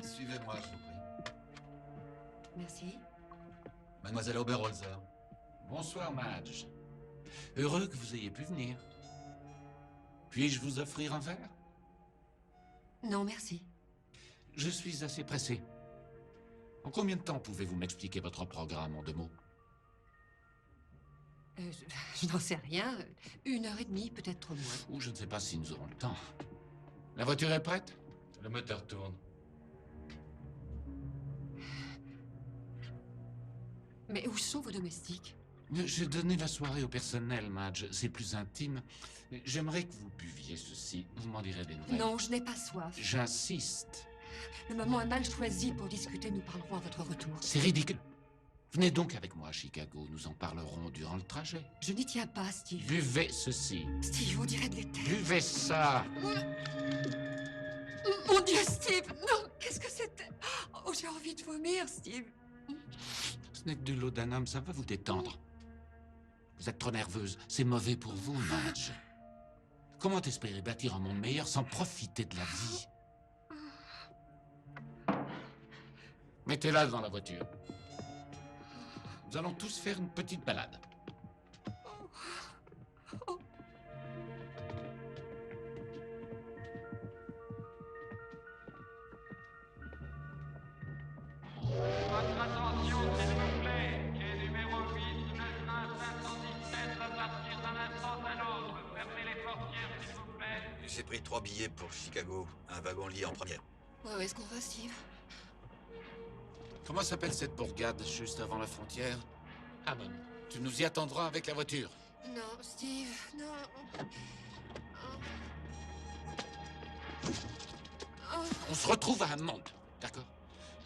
Suivez-moi, je vous prie. Merci. Mademoiselle Oberholzer. Bonsoir, Madge. Heureux que vous ayez pu venir. Puis-je vous offrir un verre? Non, merci. Je suis assez pressé. En combien de temps pouvez-vous m'expliquer votre programme en 2 mots? Je n'en sais rien. 1h30, peut-être moins. Ou je ne sais pas si nous aurons le temps. La voiture est prête? Le moteur tourne. Mais où sont vos domestiques? J'ai donné la soirée au personnel, Madge. C'est plus intime. J'aimerais que vous buviez ceci. Vous m'en direz des nouvelles. Non, je n'ai pas soif. J'insiste. Le moment est mal choisi pour discuter. Nous parlerons à votre retour. C'est ridicule. Venez donc avec moi à Chicago. Nous en parlerons durant le trajet. Je n'y tiens pas, Steve. Buvez ceci. Steve, on dirait de l'éther. Buvez ça. Mon Dieu, Steve! Non, qu'est-ce que c'était? Oh, j'ai envie de vomir, Steve. Ce n'est que de l'eau d'un homme, ça va vous détendre. Vous êtes trop nerveuse. C'est mauvais pour vous, Madge. Comment espérer bâtir un monde meilleur sans profiter de la vie? Mettez-la dans la voiture. Nous allons tous faire une petite balade. Votre attention, s'il vous plaît. Quai numéro 8, le train 517 va partir d'un instant à l'autre. Fermez les portières, s'il vous plaît. J'ai pris 3 billets pour Chicago. Un wagon-lit en première. Où est-ce qu'on va, Steve? Comment s'appelle cette bourgade juste avant la frontière? Hammond. Tu nous y attendras avec la voiture. Non, Steve, non. On se retrouve à Hammond, d'accord?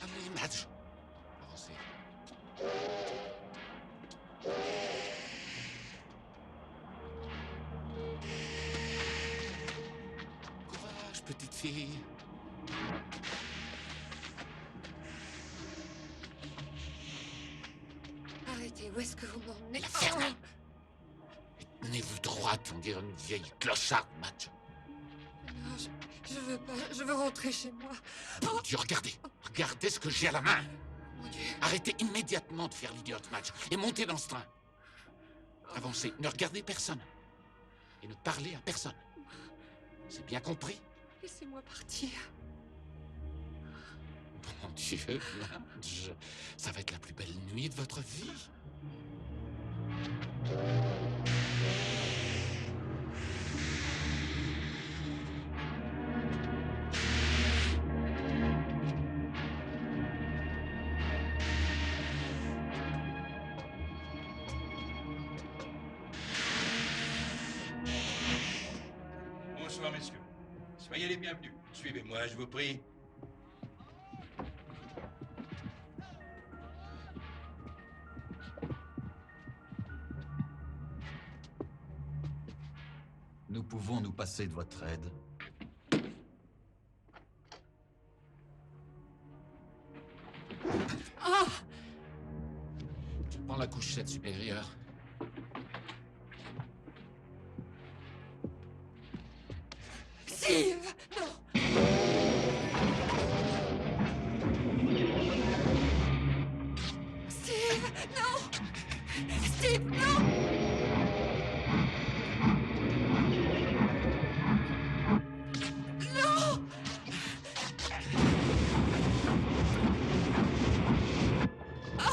Allez, Madge. Avancez. Courage, petite fille. Arrêtez, où est-ce que vous m'emmenez? La ferme. Tenez-vous droite, on dirait une vieille clocharde, Madge. Non, je veux pas, je veux rentrer chez moi. Mon Dieu, regardez. Regardez ce que j'ai à la main. Mon Dieu. Arrêtez immédiatement de faire l'idiote, Madge, et montez dans ce train. Avancez, ne regardez personne. Et ne parlez à personne. C'est bien compris? Laissez-moi partir. Mon Dieu, Madge, ça va être la plus belle nuit de votre vie. Bonsoir, messieurs. Soyez les bienvenus. Suivez-moi, je vous prie. Nous pouvons nous passer de votre aide. Ah! Je prends la couchette supérieure. Steve, non. Steve, non. Steve, non. Non. Ah.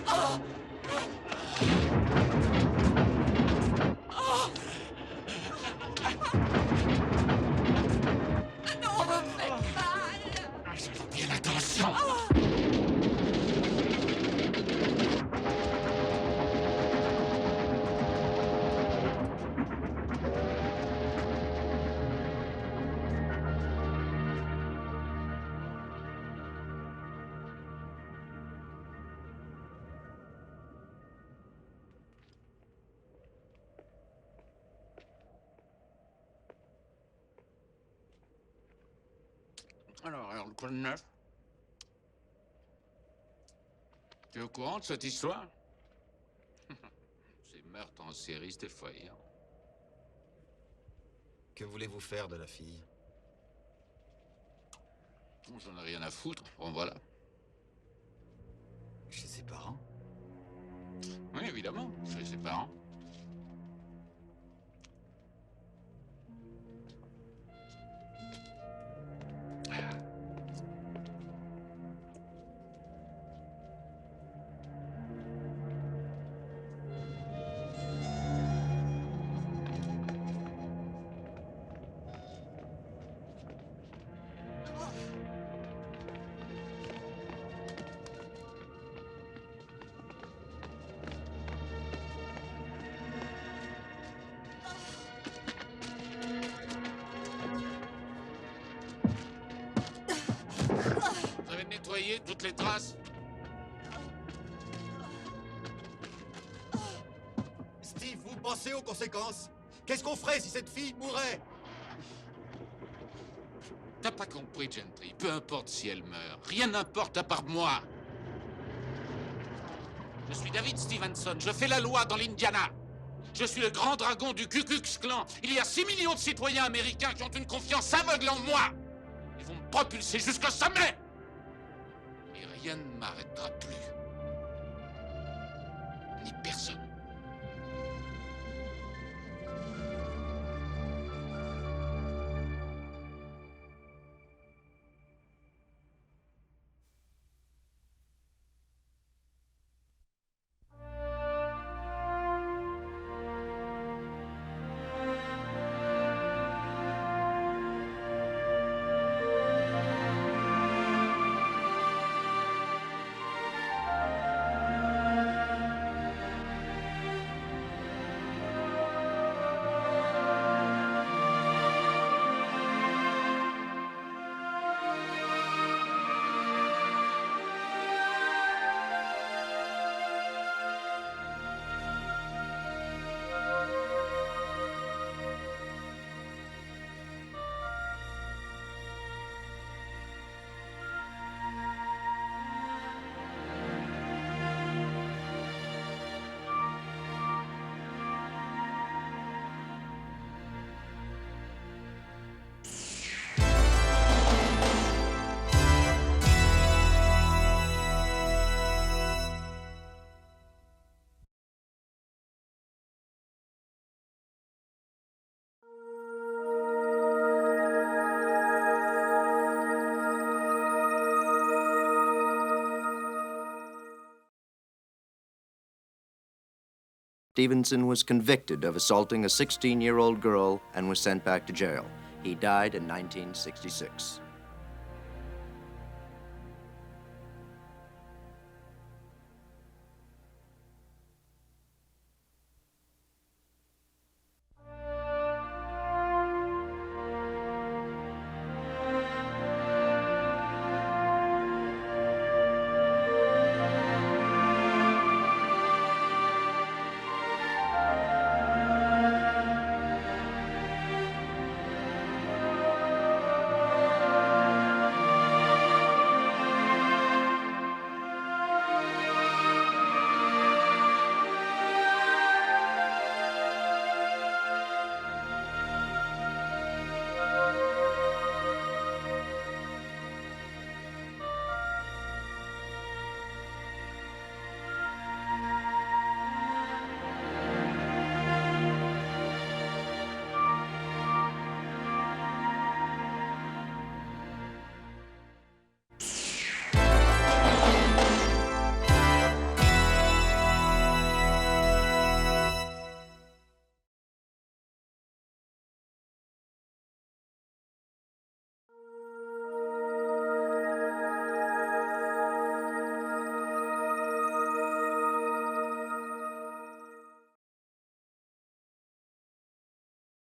Ah. Non. Bien attention. Alors, quoi de neuf? Tu es au courant de cette histoire? Ces meurtres en série, c'est effrayant. Que voulez-vous faire de la fille? J'en ai rien à foutre, bon voilà. Chez ses parents? Oui, évidemment, chez ses parents. Vous avez nettoyé toutes les traces? Steve, vous pensez aux conséquences? Qu'est-ce qu'on ferait si cette fille mourait? T'as pas compris, Gentry. Peu importe si elle meurt. Rien n'importe à part moi. Je suis David Stevenson. Je fais la loi dans l'Indiana. Je suis le grand dragon du Ku Klux Klan. Il y a 6 millions de citoyens américains qui ont une confiance aveugle en moi. Ils vont me propulser jusqu'au sommet. Et rien ne m'arrêtera plus. Ni personne. Stevenson was convicted of assaulting a 16-year-old girl and was sent back to jail. He died in 1966.